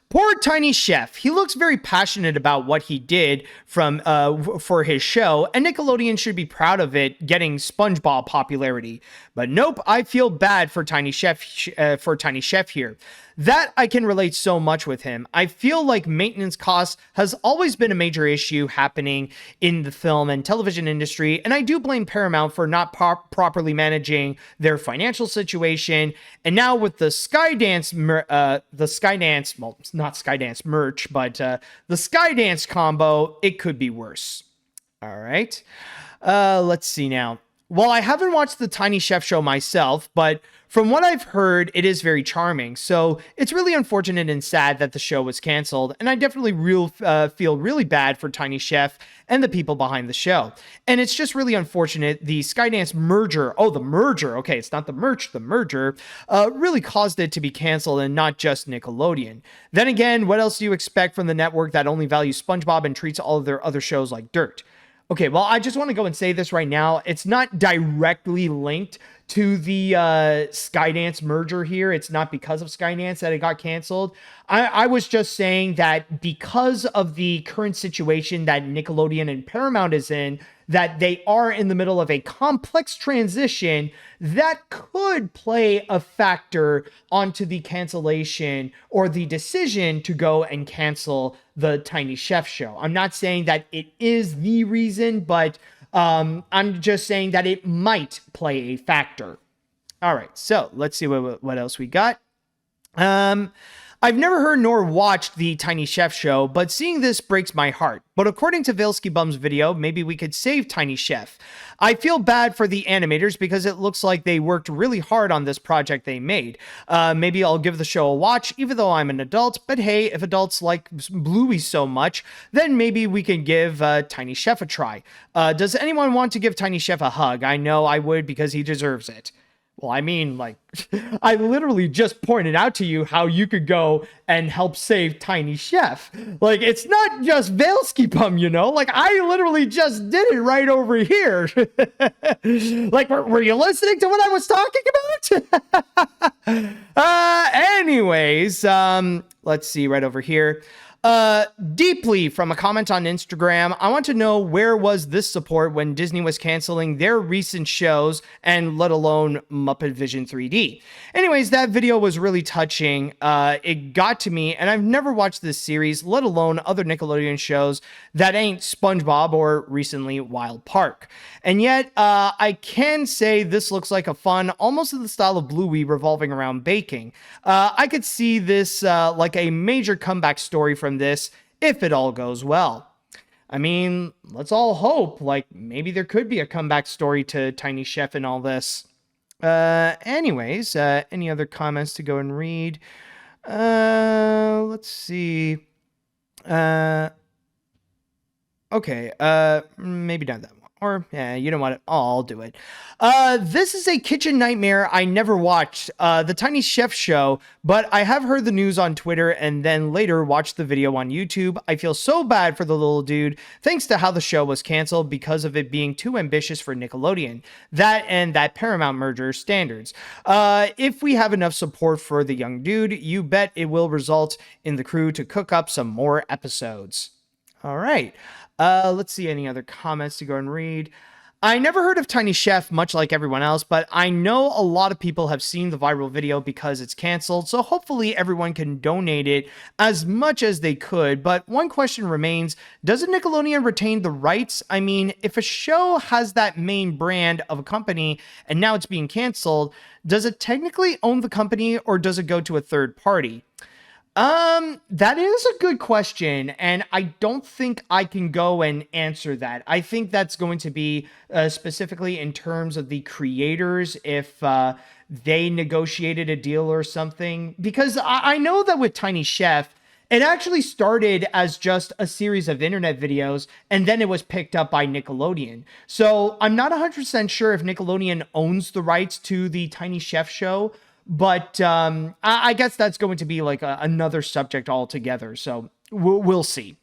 Poor Tiny Chef. He looks very passionate about what he did for his show, and Nickelodeon should be proud of it getting SpongeBob popularity. But nope, I feel bad for Tiny Chef here. That I can relate so much with him. I feel like maintenance costs has always been a major issue happening in the film and television industry, and I do blame Paramount for not properly managing their financial situation. And now with the Skydance merch, but the Skydance combo, it could be worse. All right. Let's see now. Well, I haven't watched the Tiny Chef show myself, but from what I've heard, it is very charming. So it's really unfortunate and sad that the show was canceled. And I definitely feel really bad for Tiny Chef and the people behind the show. And it's just really unfortunate. The Skydance merger, the merger, okay, it's not the merch, the merger, really caused it to be canceled, and not just Nickelodeon. Then again, what else do you expect from the network that only values SpongeBob and treats all of their other shows like dirt? Okay, well, I just want to go and say this right now. It's not directly linked to the Skydance merger here. It's not because of Skydance that it got canceled. I was just saying that because of the current situation that Nickelodeon and Paramount is in, that they are in the middle of a complex transition that could play a factor onto the cancellation or the decision to go and cancel the Tiny Chef show. I'm not saying that it is the reason, but I'm just saying that it might play a factor. All right, so let's see what else we got. I've never heard nor watched the Tiny Chef show, but seeing this breaks my heart. But according to Valesky Bum's video, maybe we could save Tiny Chef. I feel bad for the animators because it looks like they worked really hard on this project they made. Maybe I'll give the show a watch, even though I'm an adult. But hey, if adults like Bluey so much, then maybe we can give Tiny Chef a try. Does anyone want to give Tiny Chef a hug? I know I would, because he deserves it. Well, I mean, like, I literally just pointed out to you how you could go and help save Tiny Chef. Like, it's not just Valesky Bum, you know? Like, I literally just did it right over here. Like, were you listening to what I was talking about? Anyways, let's see right over here. Deeply from a comment on Instagram, I want to know, where was this support when Disney was canceling their recent shows, and let alone Muppet Vision 3D? Anyways, that video was really touching. It got to me, and I've never watched this series, let alone other Nickelodeon shows that ain't SpongeBob or recently Wild Park. And yet, I can say this looks like a fun, almost in the style of Bluey, revolving around baking. I could see this like a major comeback story from this if it all goes well. I mean, let's all hope, like, maybe there could be a comeback story to Tiny Chef and all this. Anyways, any other comments to go and read? Let's see. Okay, maybe not that one. Or, yeah, you know what? I'll do it. This is a kitchen nightmare I never watched, the Tiny Chef show, but I have heard the news on Twitter and then later watched the video on YouTube. I feel so bad for the little dude, thanks to how the show was canceled because of it being too ambitious for Nickelodeon. That and that Paramount merger standards. If we have enough support for the young dude, you bet it will result in the crew to cook up some more episodes. All right. Let's see any other comments to go and read. I never heard of Tiny Chef, much like everyone else, but I know a lot of people have seen the viral video because it's canceled, so hopefully everyone can donate it as much as they could. But one question remains, doesn't Nickelodeon retain the rights? I mean, if a show has that main brand of a company and now it's being canceled, does it technically own the company or does it go to a third party? That is a good question, and I don't think I can go and answer that. I think that's going to be specifically in terms of the creators, if they negotiated a deal or something, because I know that with Tiny Chef, it actually started as just a series of internet videos, and then it was picked up by Nickelodeon. So I'm not 100% sure if Nickelodeon owns the rights to the Tiny Chef show, but I guess that's going to be like another subject altogether. So we'll see.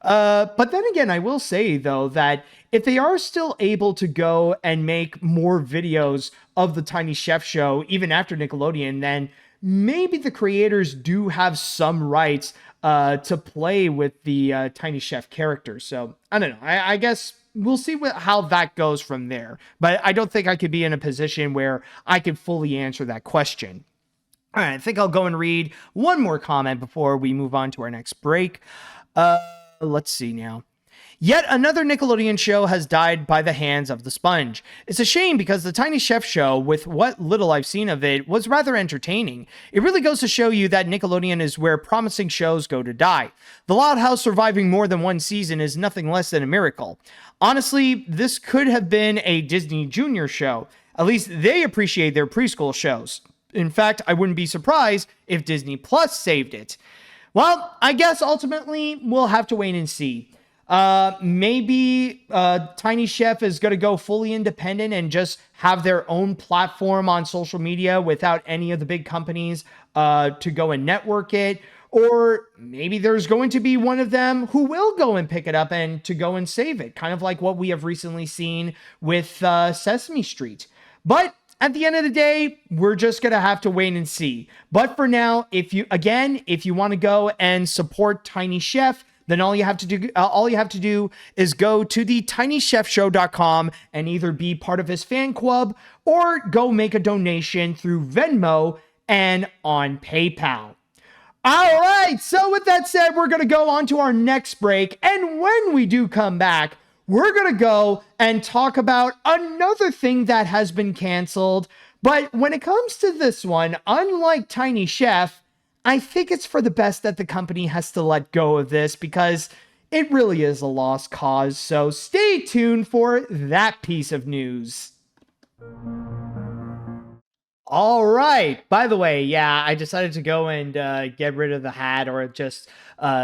But then again, I will say, though, that if they are still able to go and make more videos of the Tiny Chef show, even after Nickelodeon, then maybe the creators do have some rights to play with the Tiny Chef characters. So I don't know. I guess we'll see how that goes from there. But I don't think I could be in a position where I could fully answer that question. All right, I think I'll go and read one more comment before we move on to our next break. Let's see now. Yet another Nickelodeon show has died by the hands of the sponge. It's a shame because the Tiny Chef show, with what little I've seen of it, was rather entertaining. It really goes to show you that Nickelodeon is where promising shows go to die. The Loud House surviving more than one season is nothing less than a miracle. Honestly, this could have been a Disney Junior show. At least they appreciate their preschool shows. In fact, I wouldn't be surprised if Disney Plus saved it. Well, I guess ultimately we'll have to wait and see. Maybe Tiny Chef is going to go fully independent and just have their own platform on social media without any of the big companies to go and network it. Or maybe there's going to be one of them who will go and pick it up and to go and save it. Kind of like what we have recently seen with Sesame Street. But at the end of the day, we're just going to have to wait and see. But for now, if you want to go and support Tiny Chef, then all you have to do is go to the tinychefshow.com and either be part of his fan club or go make a donation through Venmo and on PayPal. All right, so with that said, we're going to go on to our next break. And when we do come back, we're going to go and talk about another thing that has been canceled. But when it comes to this one, unlike Tiny Chef, I think it's for the best that the company has to let go of this because it really is a lost cause. So stay tuned for that piece of news. All right. By the way, yeah, I decided to go and get rid of the hat or just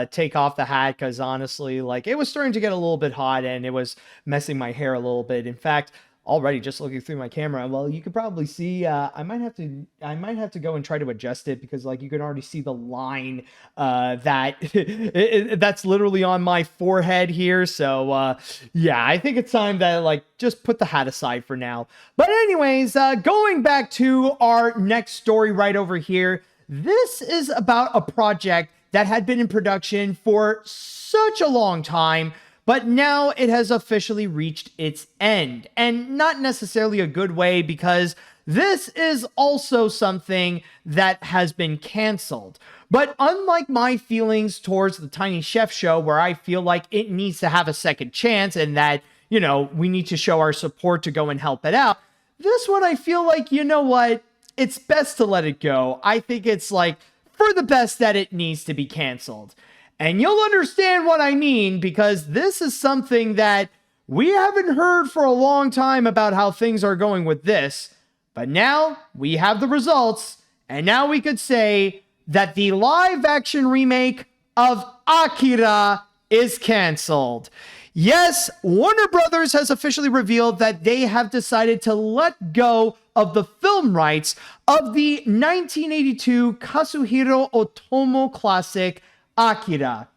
take off the hat because honestly, like it was starting to get a little bit hot and it was messing my hair a little bit. In fact, already just looking through my camera, well, you could probably see I might have to go and try to adjust it because like you can already see the line that's literally on my forehead here. So yeah, I think it's time that like just put the hat aside for now. But anyways, going back to our next story right over here, this is about a project that had been in production for such a long time, but now it has officially reached its end, and not necessarily a good way because this is also something that has been canceled. But unlike my feelings towards the Tiny Chef show, where I feel like it needs to have a second chance and that, you know, we need to show our support to go and help it out, this one I feel like, you know what, it's best to let it go. I think it's like for the best that it needs to be canceled. And you'll understand what I mean because this is something that we haven't heard for a long time about how things are going with this. But now we have the results, and now we could say that the live action remake of Akira is canceled. Yes, Warner Brothers has officially revealed that they have decided to let go of the film rights of the 1982 Kazuhiro Otomo classic Akira.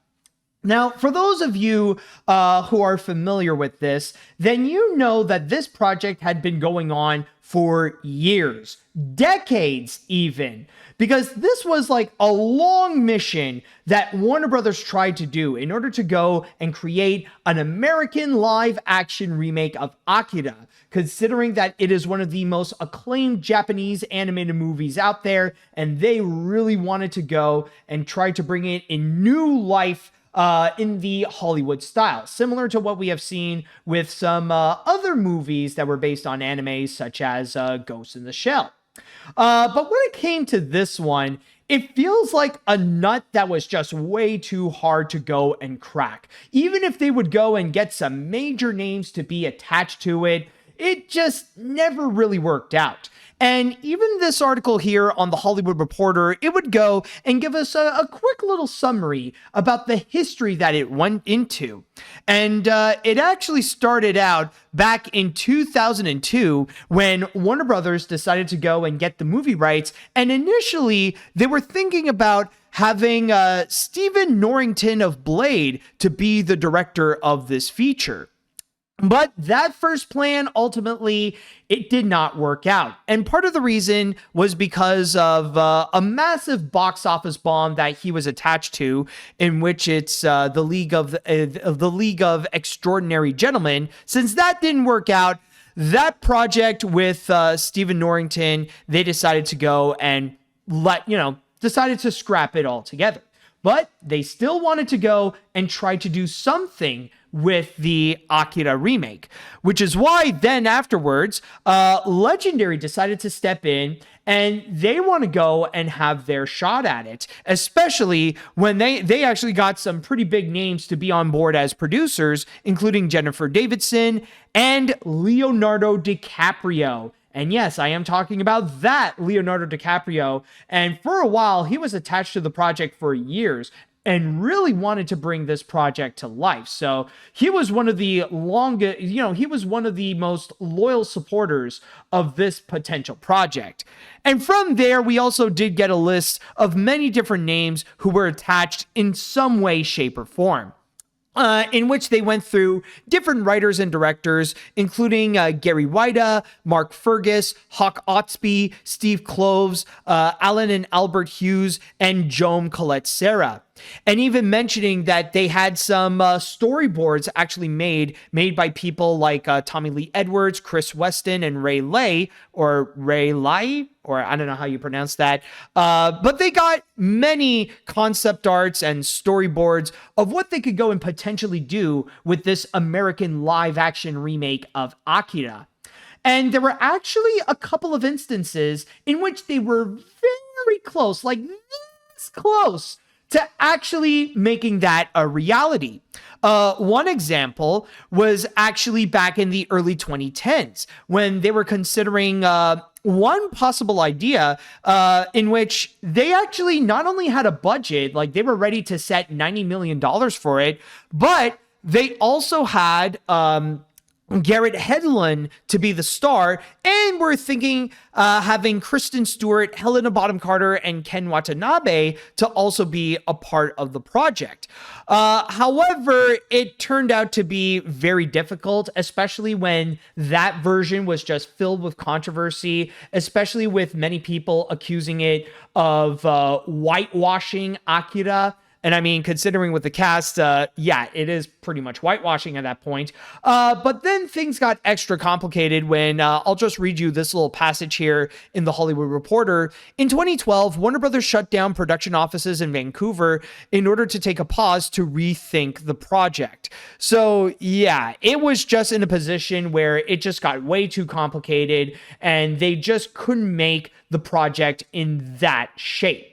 Now, for those of you who are familiar with this, then you know that this project had been going on for years, decades even, because this was like a long mission that Warner Brothers tried to do in order to go and create an American live action remake of Akira, considering that it is one of the most acclaimed Japanese animated movies out there, and they really wanted to go and try to bring it in new life in the Hollywood style, similar to what we have seen with some other movies that were based on anime, such as Ghost in the Shell. But when it came to this one, it feels like a nut that was just way too hard to go and crack. Even if they would go and get some major names to be attached to it, it just never really worked out. And even this article here on The Hollywood Reporter, it would go and give us a quick little summary about the history that it went into. And it actually started out back in 2002 when Warner Brothers decided to go and get the movie rights. And initially, they were thinking about having Stephen Norrington of Blade to be the director of this feature. But that first plan, ultimately, it did not work out. And part of the reason was because of a massive box office bomb that he was attached to, in which it's the League of Extraordinary Gentlemen. Since that didn't work out, that project with Stephen Norrington, they decided to go and decided to scrap it altogether. But they still wanted to go and try to do something with the Akira remake, which is why then afterwards, Legendary decided to step in and they want to go and have their shot at it, especially when they actually got some pretty big names to be on board as producers, including Jennifer Davidson and Leonardo DiCaprio. And yes, I am talking about that Leonardo DiCaprio. And for a while, he was attached to the project for years and really wanted to bring this project to life. So he was one of the he was one of the most loyal supporters of this potential project. And from there, we also did get a list of many different names who were attached in some way, shape, or form. In which they went through different writers and directors, including Gary Whitta, Mark Fergus, Hawk Otsby, Steve Kloves, Alan and Albert Hughes, and Joan Colette Serra. And even mentioning that they had some storyboards actually made by people like Tommy Lee Edwards, Chris Weston, and Ray Lai, or I don't know how you pronounce that. But they got many concept arts and storyboards of what they could go and potentially do with this American live action remake of Akira. And there were actually a couple of instances in which they were very close, like this close, to actually making that a reality. One example was actually back in the early 2010s when they were considering one possible idea in which they actually not only had a budget, like they were ready to set $90 million for it, but they also had Garrett Hedlund to be the star, and we're thinking having Kristen Stewart, Helena Bonham Carter, and Ken Watanabe to also be a part of the project. However, it turned out to be very difficult, especially when that version was just filled with controversy, especially with many people accusing it of whitewashing Akira. And I mean, considering with the cast, it is pretty much whitewashing at that point. But then things got extra complicated when I'll just read you this little passage here in The Hollywood Reporter. In 2012, Warner Brothers shut down production offices in Vancouver in order to take a pause to rethink the project. So yeah, it was just in a position where it just got way too complicated and they just couldn't make the project in that shape.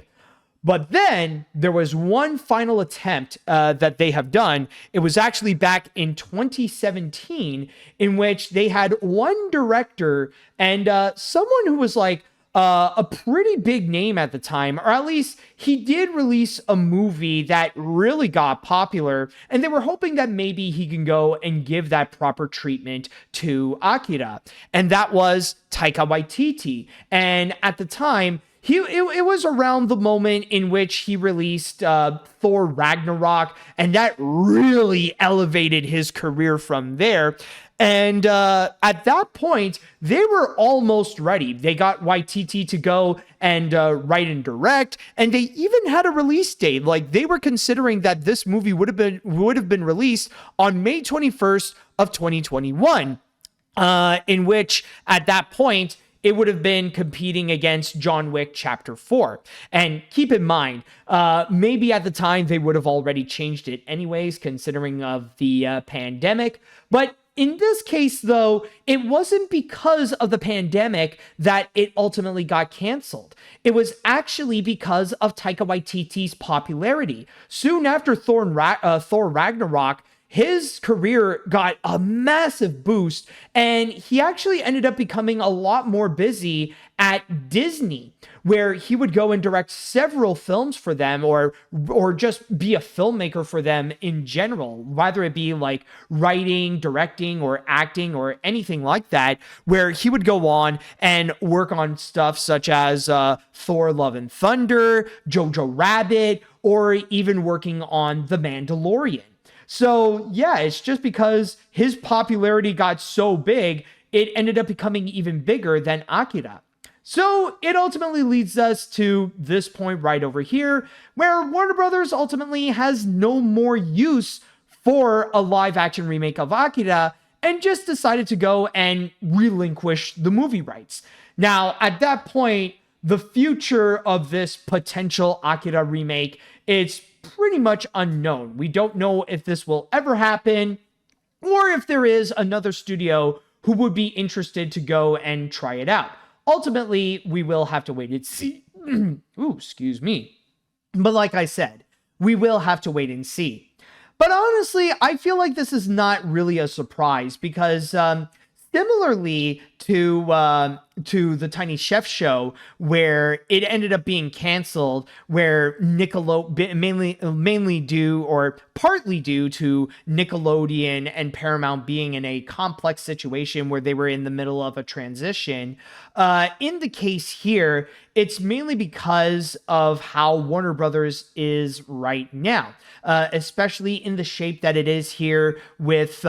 But then there was one final attempt that they have done. It was actually back in 2017 in which they had one director and someone who was like a pretty big name at the time, or at least he did release a movie that really got popular, and they were hoping that maybe he can go and give that proper treatment to Akira, and that was Taika Waititi. And at the time, it was around the moment in which he released Thor Ragnarok, and that really elevated his career from there. And at that point, they were almost ready. They got Waititi to go and write and direct, and they even had a release date. Like, they were considering that this movie would have been released on May 21st of 2021, in which at that point it would have been competing against John Wick Chapter 4. And keep in mind, maybe at the time they would have already changed it anyways, considering of the pandemic. But in this case, though, it wasn't because of the pandemic that it ultimately got canceled. It was actually because of Taika Waititi's popularity. Soon after Thor Ragnarok, his career got a massive boost, and he actually ended up becoming a lot more busy at Disney, where he would go and direct several films for them, or just be a filmmaker for them in general, whether it be like writing, directing, or acting, or anything like that, where he would go on and work on stuff such as Thor Love and Thunder, Jojo Rabbit, or even working on The Mandalorian. So yeah, it's just because his popularity got so big, it ended up becoming even bigger than Akira. So it ultimately leads us to this point right over here, where Warner Brothers ultimately has no more use for a live action remake of Akira, and just decided to go and relinquish the movie rights. Now, at that point, the future of this potential Akira remake is pretty much unknown. We don't know if this will ever happen, or if there is another studio who would be interested to go and try it out. Ultimately, we will have to wait and see. Ooh, excuse me. But like I said, we will have to wait and see. But honestly, I feel like this is not really a surprise, because similarly to the Tiny Chef show, where it ended up being canceled, where Nickelodeon, mainly due or partly due to Nickelodeon and Paramount being in a complex situation where they were in the middle of a transition. In the case here, it's mainly because of how Warner Brothers is right now, especially in the shape that it is here with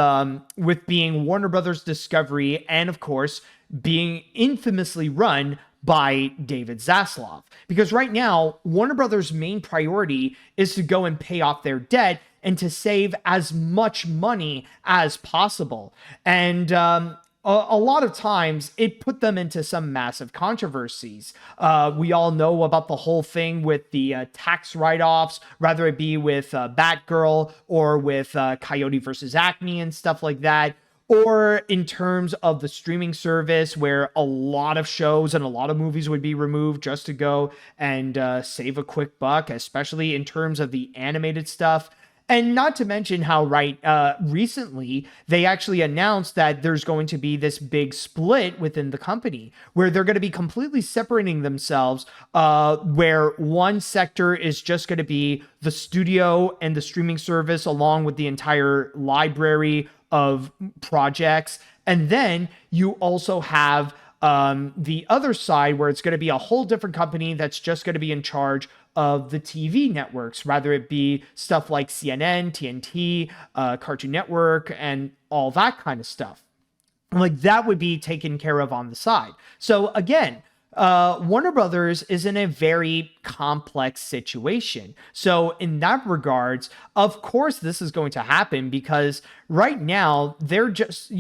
being Warner Brothers Discovery, and of course being infamously run by David Zaslav. Because right now, Warner Brothers' main priority is to go and pay off their debt and to save as much money as possible. And a lot of times, it put them into some massive controversies. We all know about the whole thing with the tax write-offs, whether it be with Batgirl or with Coyote versus Acme and stuff like that. Or in terms of the streaming service, where a lot of shows and a lot of movies would be removed just to go and save a quick buck, especially in terms of the animated stuff. And not to mention how recently they actually announced that there's going to be this big split within the company, where they're going to be completely separating themselves, where one sector is just going to be the studio and the streaming service, along with the entire library of projects. And then you also have the other side, where it's going to be a whole different company that's just going to be in charge of the TV networks, whether it be stuff like CNN, TNT, Cartoon Network, and all that kind of stuff. Like, that would be taken care of on the side. So again, Warner Brothers is in a very complex situation. So in that regards, of course, this is going to happen, because right now they're just,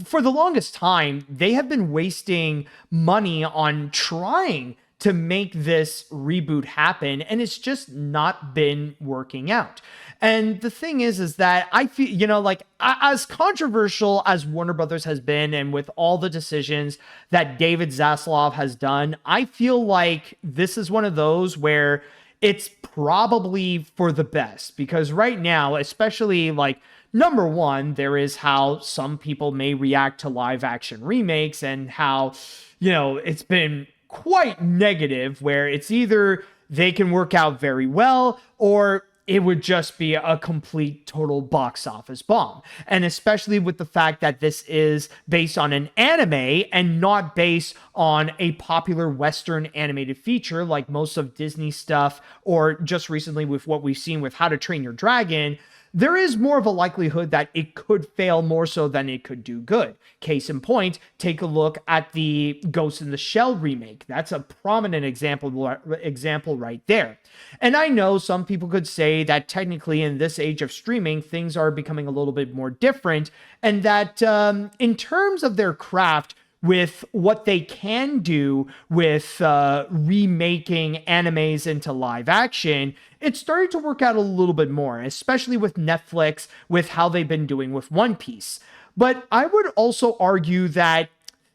for the longest time, they have been wasting money on trying to make this reboot happen, and it's just not been working out. And the thing is that I feel, as controversial as Warner Brothers has been, and with all the decisions that David Zaslav has done, I feel like this is one of those where it's probably for the best, because right now, especially number one, there is how some people may react to live action remakes, and how, it's been quite negative, where it's either they can work out very well or it would just be a complete total box office bomb. And especially with the fact that this is based on an anime and not based on a popular Western animated feature like most of Disney stuff, or just recently with what we've seen with How to Train Your Dragon, there is more of a likelihood that it could fail more so than it could do good. Case in point, take a look at the Ghost in the Shell remake. That's a prominent example right there. And I know some people could say that technically in this age of streaming, things are becoming a little bit more different, and that in terms of their craft, with what they can do with remaking animes into live action, it's starting to work out a little bit more, especially with Netflix, with how they've been doing with One Piece. But I would also argue that,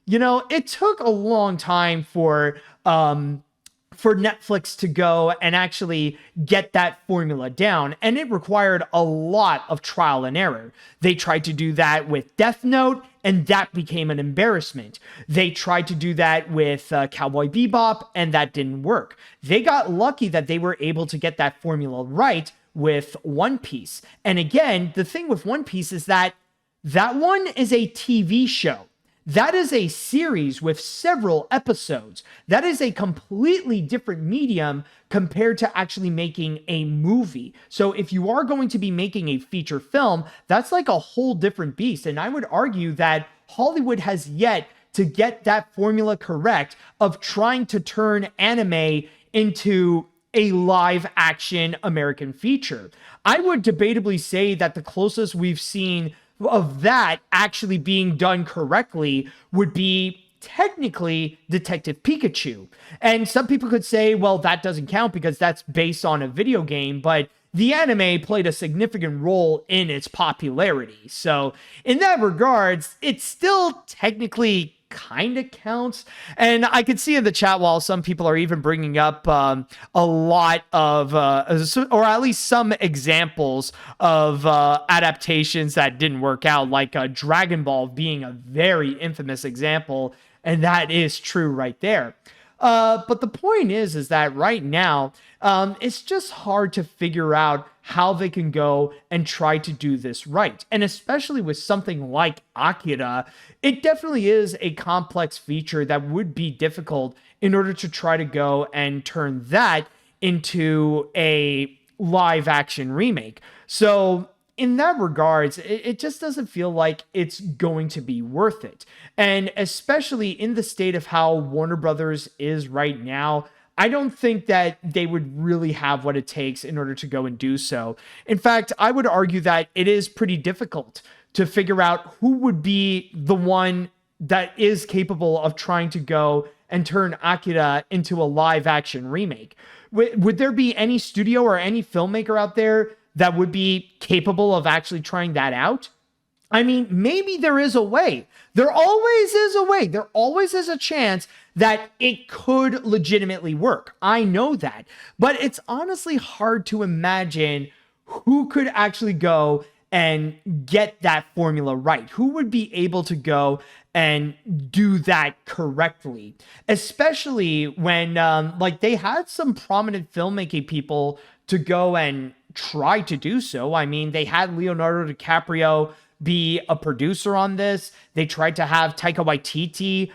it took a long time for Netflix to go and actually get that formula down, and it required a lot of trial and error. They tried to do that with Death Note, and that became an embarrassment. They tried to do that with Cowboy Bebop, and that didn't work. They got lucky that they were able to get that formula right with One Piece. And again, the thing with One Piece is that one is a TV show. That is a series with several episodes. That is a completely different medium compared to actually making a movie. So if you are going to be making a feature film, that's like a whole different beast. And I would argue that Hollywood has yet to get that formula correct of trying to turn anime into a live action American feature. I would debatably say that the closest we've seen of that actually being done correctly would be technically Detective Pikachu. And some people could say, well, that doesn't count because that's based on a video game, but the anime played a significant role in its popularity. So in that regards, it still technically kind of counts. And I could see in the chat while some people are even bringing up a lot of, or at least some examples of adaptations that didn't work out, like Dragon Ball being a very infamous example. And that is true right there. But the point is that right now, it's just hard to figure out how they can go and try to do this right. And especially with something like Akira, it definitely is a complex feature that would be difficult in order to try to go and turn that into a live action remake. So in that regards, it just doesn't feel like it's going to be worth it. And especially in the state of how Warner Brothers is right now, I don't think that they would really have what it takes in order to go and do so. In fact, I would argue that it is pretty difficult to figure out who would be the one that is capable of trying to go and turn Akira into a live action remake. Would there be any studio or any filmmaker out there that would be capable of actually trying that out? I mean, maybe there is a way. There always is a way. There always is a chance that it could legitimately work. I know that. But it's honestly hard to imagine who could actually go and get that formula right. Who would be able to go and do that correctly? Especially when, they had some prominent filmmaking people to go and try to do so. I mean, they had Leonardo DiCaprio be a producer on this. They tried to have Taika Waititi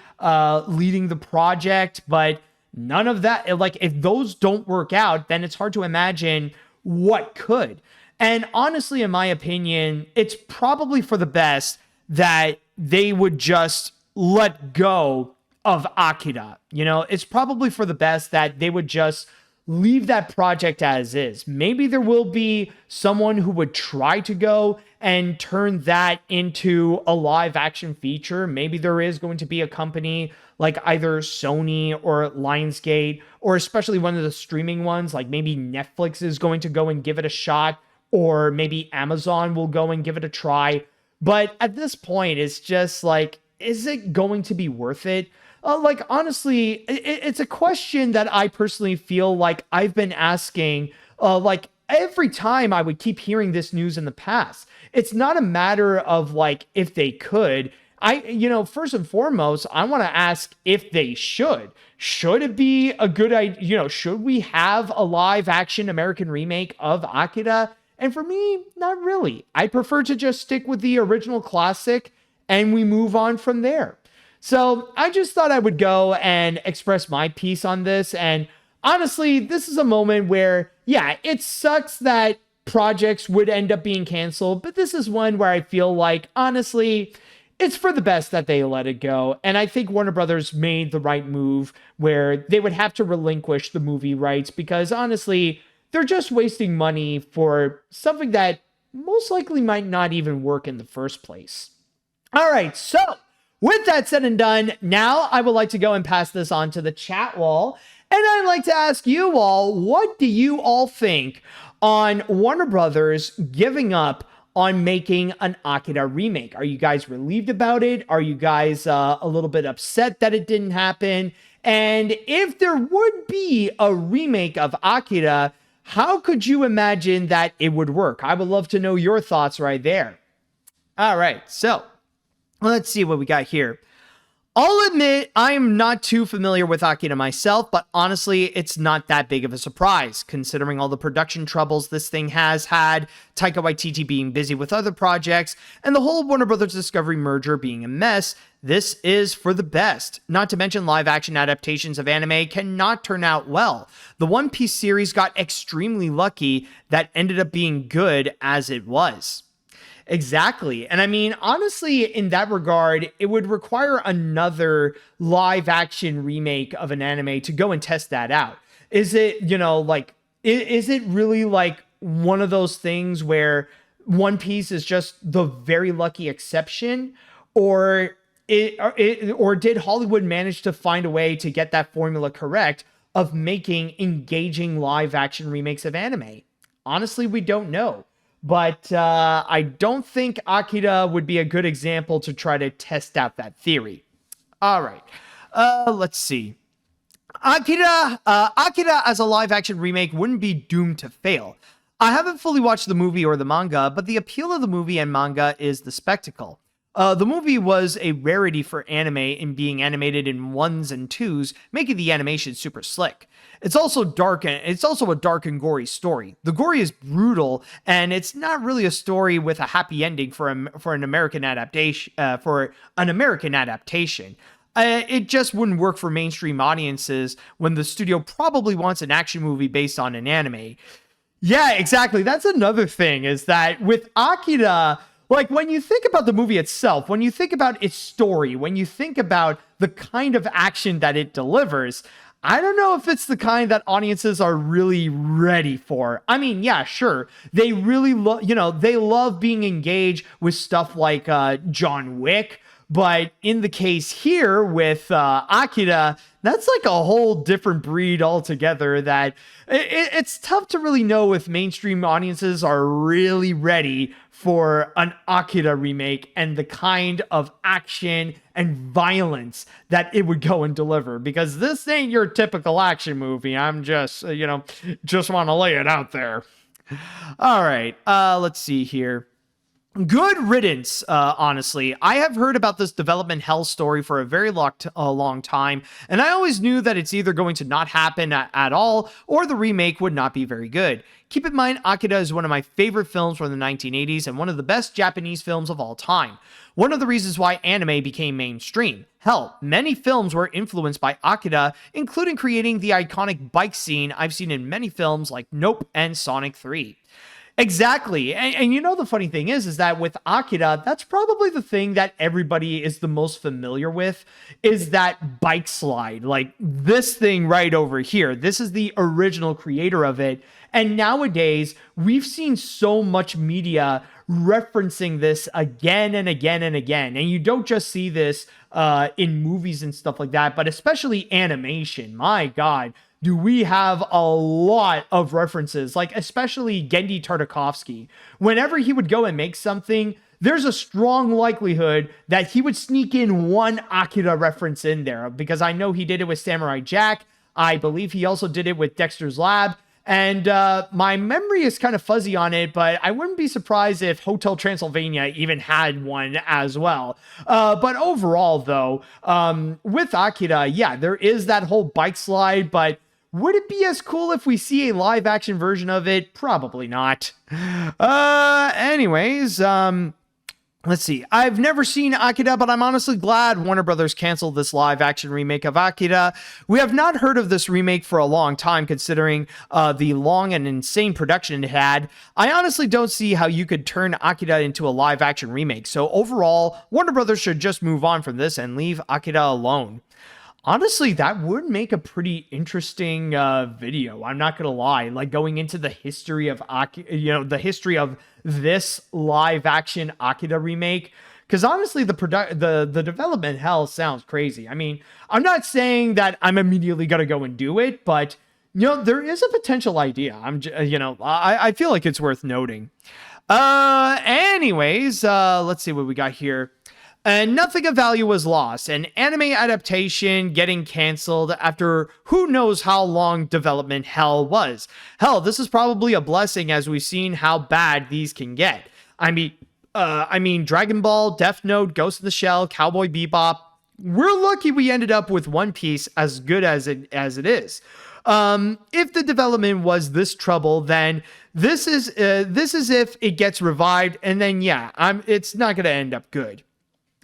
leading the project, but none of that, like, if those don't work out, then it's hard to imagine what could. And honestly, in my opinion, it's probably for the best that they would just let go of Akira. It's probably for the best that they would just leave that project as is. Maybe there will be someone who would try to go and turn that into a live action feature. Maybe there is going to be a company like either Sony or Lionsgate, or especially one of the streaming ones, like maybe Netflix is going to go and give it a shot, or maybe Amazon will go and give it a try. But at this point, it's just like, is it going to be worth it? Honestly, it's a question that I personally feel like I've been asking, every time I would keep hearing this news in the past. It's not a matter of if they could. first and foremost, I want to ask if they should. Should it be a good idea? Should we have a live action American remake of Akira? And for me, not really. I prefer to just stick with the original classic and we move on from there. So I just thought I would go and express my piece on this. And honestly, this is a moment where, yeah, it sucks that projects would end up being canceled, but this is one where I feel like, honestly, it's for the best that they let it go. And I think Warner Brothers made the right move where they would have to relinquish the movie rights because honestly, they're just wasting money for something that most likely might not even work in the first place. All right, so with that said and done, now I would like to go and pass this on to the chat wall. And I'd like to ask you all, what do you all think on Warner Brothers giving up on making an Akira remake? Are you guys relieved about it? Are you guys a little bit upset that it didn't happen? And if there would be a remake of Akira, how could you imagine that it would work? I would love to know your thoughts right there. All right, so let's see what we got here. I'll admit I am not too familiar with Akira myself, but honestly, it's not that big of a surprise, considering all the production troubles this thing has had, Taika Waititi being busy with other projects, and the whole Warner Brothers Discovery merger being a mess. This is for the best. Not to mention live-action adaptations of anime cannot turn out well. The One Piece series got extremely lucky that ended up being good as it was. Exactly. And I mean, honestly, in that regard, it would require another live action remake of an anime to go and test that out. Is it, is it really like one of those things where One Piece is just the very lucky exception? Or did Hollywood manage to find a way to get that formula correct of making engaging live action remakes of anime? Honestly, we don't know. But I don't think Akira would be a good example to try to test out that theory. All right, let's see. Akira as a live-action remake wouldn't be doomed to fail. I haven't fully watched the movie or the manga, but the appeal of the movie and manga is the spectacle. The movie was a rarity for anime in being animated in 1s and 2s, making the animation super slick. It's also a dark and gory story. The gory is brutal, and it's not really a story with a happy ending for an American adaptation. It just wouldn't work for mainstream audiences when the studio probably wants an action movie based on an anime. Yeah, exactly. That's another thing, is that with Akira, like, when you think about the movie itself, when you think about its story, when you think about the kind of action that it delivers, I don't know if it's the kind that audiences are really ready for. I mean, yeah, sure. They really they love being engaged with stuff like John Wick. But in the case here with Akira, that's like a whole different breed altogether that it's tough to really know if mainstream audiences are really ready for an Akira remake and the kind of action and violence that it would go and deliver, because this ain't your typical action movie. I'm just want to lay it out there. All right, let's see here. Good riddance, honestly. I have heard about this development hell story for a very long time, and I always knew that it's either going to not happen at all, or the remake would not be very good. Keep in mind, Akira is one of my favorite films from the 1980s and one of the best Japanese films of all time. One of the reasons why anime became mainstream. Hell, many films were influenced by Akira, including creating the iconic bike scene I've seen in many films like Nope and Sonic 3. Exactly. And the funny thing is that with Akira, that's probably the thing that everybody is the most familiar with, is that bike slide. Like this thing right over here. This is the original creator of it. And nowadays, we've seen so much media referencing this again and again and again. And you don't just see this in movies and stuff like that, but especially animation. My God. Do we have a lot of references, like especially Genndy Tartakovsky. Whenever he would go and make something, there's a strong likelihood that he would sneak in one Akira reference in there, because I know he did it with Samurai Jack. I believe he also did it with Dexter's Lab. And my memory is kind of fuzzy on it, but I wouldn't be surprised if Hotel Transylvania even had one as well. But overall, though, with Akira, yeah, there is that whole bike slide, but would it be as cool if we see a live action version of it? Probably not. Anyways, let's see. I've never seen Akira, but I'm honestly glad Warner Brothers canceled this live action remake of Akira. We have not heard of this remake for a long time, considering the long and insane production it had. I honestly don't see how you could turn Akira into a live action remake. So overall, Warner Brothers should just move on from this and leave Akira alone. Honestly, that would make a pretty interesting video. I'm not gonna lie. Like going into the history of the history of this live action Akira remake. Because honestly, the development hell sounds crazy. I mean, I'm not saying that I'm immediately gonna go and do it, but there is a potential idea. I feel like it's worth noting. Anyways, let's see what we got here. And nothing of value was lost. An anime adaptation getting canceled after who knows how long development hell was. Hell, this is probably a blessing as we've seen how bad these can get. I mean, Dragon Ball, Death Note, Ghost in the Shell, Cowboy Bebop. We're lucky we ended up with One Piece as good as it is. If the development was this trouble, then this is if it gets revived, and then yeah, it's not gonna end up good.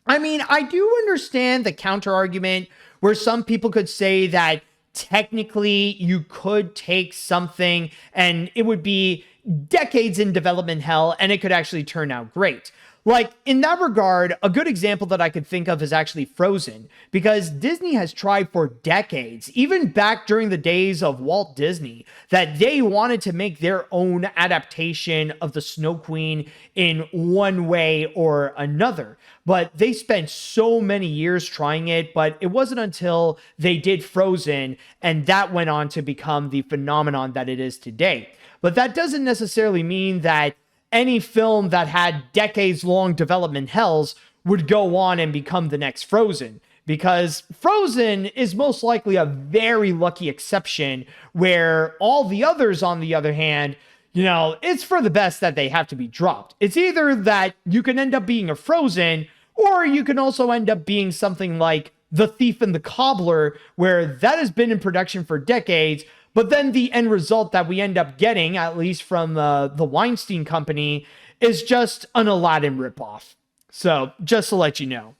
I mean, I do understand the counter argument where some people could say that technically you could take something and it would be decades in development hell and it could actually turn out great. Like, in that regard, a good example that I could think of is actually Frozen, because Disney has tried for decades, even back during the days of Walt Disney, that they wanted to make their own adaptation of the Snow Queen in one way or another. But they spent so many years trying it, but it wasn't until they did Frozen, and that went on to become the phenomenon that it is today. But that doesn't necessarily mean that any film that had decades-long development hells would go on and become the next Frozen, because Frozen is most likely a very lucky exception where all the others, on the other hand, it's for the best that they have to be dropped. It's either that you can end up being a Frozen, or you can also end up being something like The Thief and the Cobbler, where that has been in production for decades, but then the end result that we end up getting, at least from the Weinstein Company, is just an Aladdin ripoff. So, just to let you know.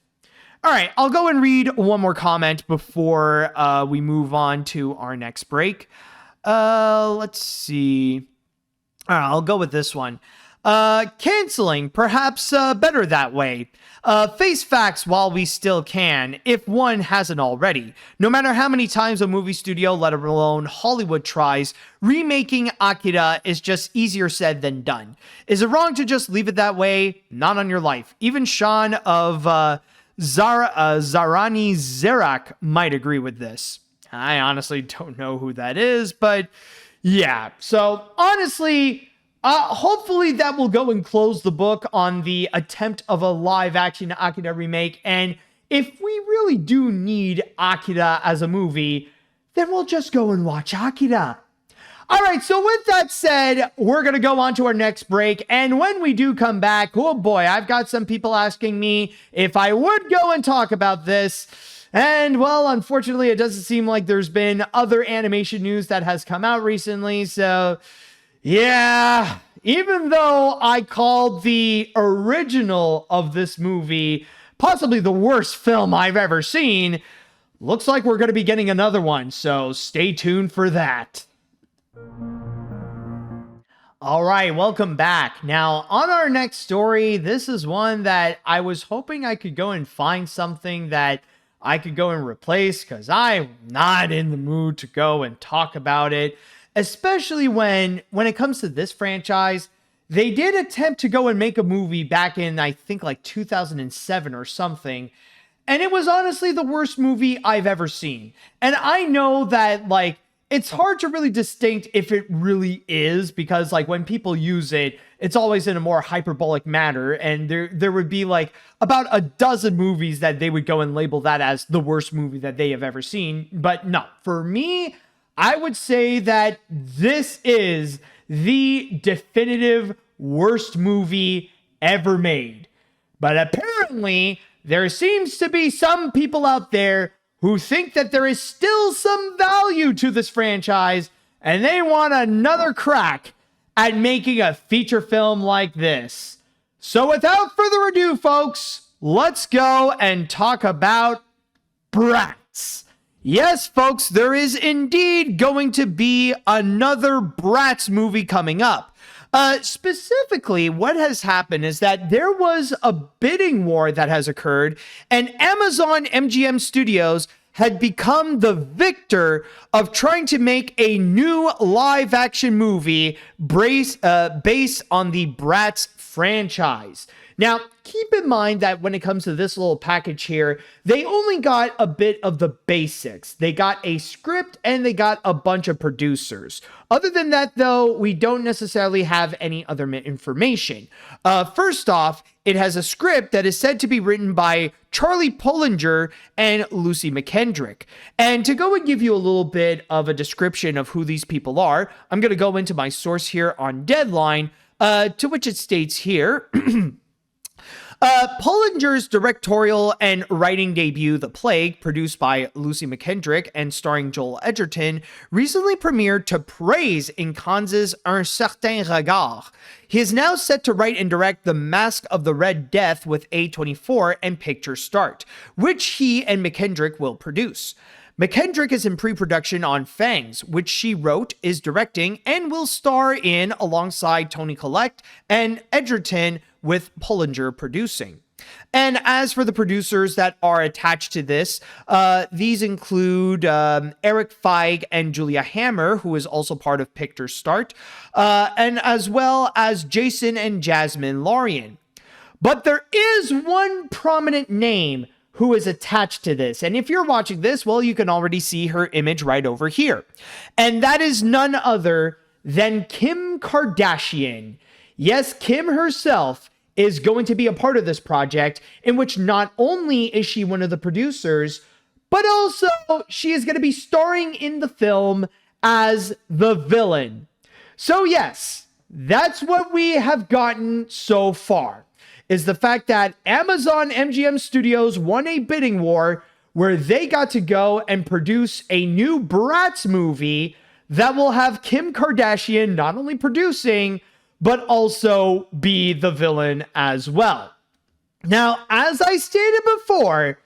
All right, I'll go and read one more comment before we move on to our next break. Let's see. All right, I'll go with this one. Canceling, perhaps better that way. Face facts while we still can, if one hasn't already. No matter how many times a movie studio, let alone Hollywood, tries, remaking Akira is just easier said than done. Is it wrong to just leave it that way? Not on your life. Even Sean of Zarani Zerak might agree with this. I honestly don't know who that is, but yeah. So honestly, hopefully that will go and close the book on the attempt of a live action Akira remake. And if we really do need Akira as a movie, then we'll just go and watch Akira. All right, so with that said, we're going to go on to our next break. And when we do come back, oh boy, I've got some people asking me if I would go and talk about this. And well, unfortunately, it doesn't seem like there's been other animation news that has come out recently. So yeah, even though I called the original of this movie possibly the worst film I've ever seen, looks like we're going to be getting another one, so stay tuned for that. All right, welcome back. Now, on our next story, this is one that I was hoping I could go and find something that I could go and replace, because I'm not in the mood to go and talk about it. Especially when it comes to this franchise, they did attempt to go and make a movie back in, I think, like 2007 or something. And it was honestly the worst movie I've ever seen. And I know that, like, it's hard to really distinct if it really is, because, like, when people use it, it's always in a more hyperbolic manner. And there would be, like, about a dozen movies that they would go and label that as the worst movie that they have ever seen. But no, for me, I would say that this is the definitive worst movie ever made. But apparently, there seems to be some people out there who think that there is still some value to this franchise, and they want another crack at making a feature film like this. So without further ado, folks, let's go and talk about Bratz. Yes, folks, there is indeed going to be another Bratz movie coming up. Specifically, what has happened is that there was a bidding war that has occurred, and Amazon MGM Studios had become the victor of trying to make a new live-action movie based on the Bratz franchise. Now, keep in mind that when it comes to this little package here, they only got a bit of the basics. They got a script and they got a bunch of producers. Other than that, though, we don't necessarily have any other information. First off, it has a script that is said to be written by Charlie Pullinger and Lucy McKendrick. And to go and give you a little bit of a description of who these people are, I'm going to go into my source here on Deadline, to which it states here... Pullinger's directorial and writing debut, The Plague, produced by Lucy McKendrick and starring Joel Edgerton, recently premiered to praise in Cannes' Un Certain Regard. He is now set to write and direct The Mask of the Red Death with A24 and Picture Start, which he and McKendrick will produce. McKendrick is in pre-production on Fangs, which she wrote, is directing, and will star in alongside Toni Collette and Edgerton, with Pullinger producing. And as for the producers that are attached to this, these include Eric Feig and Julia Hammer, who is also part of Picture Start, and as well as Jason and Jasmine Lorian. But there is one prominent name who is attached to this. And if you're watching this, well, you can already see her image right over here. And that is none other than Kim Kardashian. Yes, Kim herself is going to be a part of this project, in which not only is she one of the producers, but also she is going to be starring in the film as the villain. So yes, that's what we have gotten so far, is the fact that Amazon MGM Studios won a bidding war where they got to go and produce a new Bratz movie that will have Kim Kardashian not only producing, but also be the villain as well. Now, as I stated before,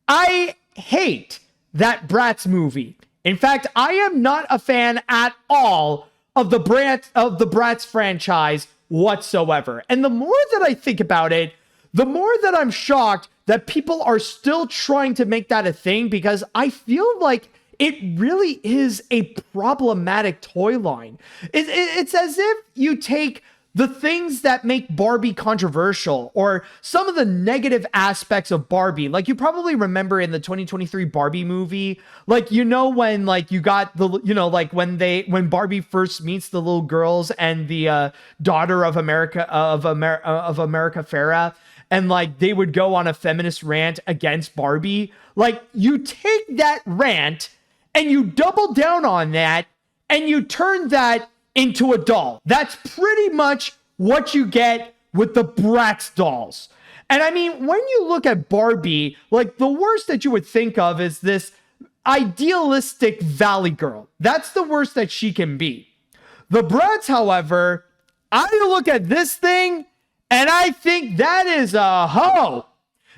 I hate that Bratz movie. In fact, I am not a fan at all of the Bratz franchise whatsoever. And the more that I think about it, the more that I'm shocked that people are still trying to make that a thing, because I feel like it really is a problematic toy line. It's as if you take the things that make Barbie controversial, or some of the negative aspects of Barbie. Like, you probably remember in the 2023 Barbie movie, like, you know, when like you got the, you know, like when Barbie first meets the little girls and the daughter of America Farrah, and like they would go on a feminist rant against Barbie. Like, you take that rant and you double down on that and you turn that into a doll. That's pretty much what you get with the Bratz dolls. And I mean, when you look at Barbie, like, the worst that you would think of is this idealistic valley girl. That's the worst that she can be. The Bratz, however, I look at this thing and I think that is a hoe.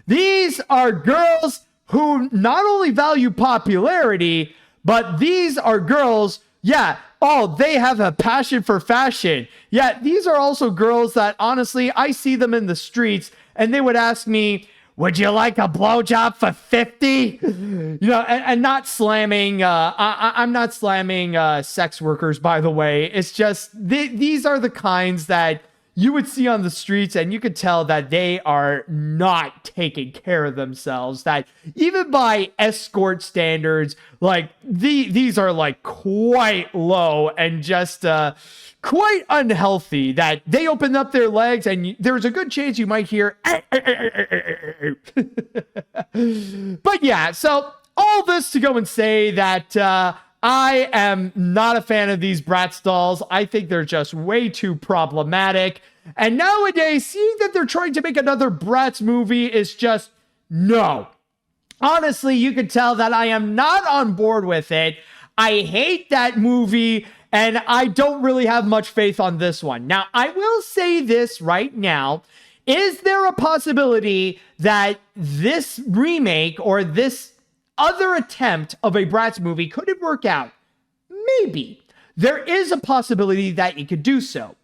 These are girls who not only value popularity, but these are girls, yeah, oh, they have a passion for fashion. Yeah, these are also girls that, honestly, I see them in the streets and they would ask me, would you like a blowjob for 50? You know, and not slamming, I'm not slamming sex workers, by the way. It's just, these are the kinds that you would see on the streets, and you could tell that they are not taking care of themselves. That even by escort standards, like these are like quite low and just quite unhealthy. That they open up their legs, and there's a good chance you might hear. But yeah, so all this to go and say that I am not a fan of these Bratz dolls. I think they're just way too problematic. And nowadays, seeing that they're trying to make another Bratz movie is just no. Honestly, you can tell that I am not on board with it. I hate that movie, and I don't really have much faith on this one. Now, I will say this right now. Is there a possibility that this remake or this other attempt of a Bratz movie could it work out? Maybe. There is a possibility that it could do so.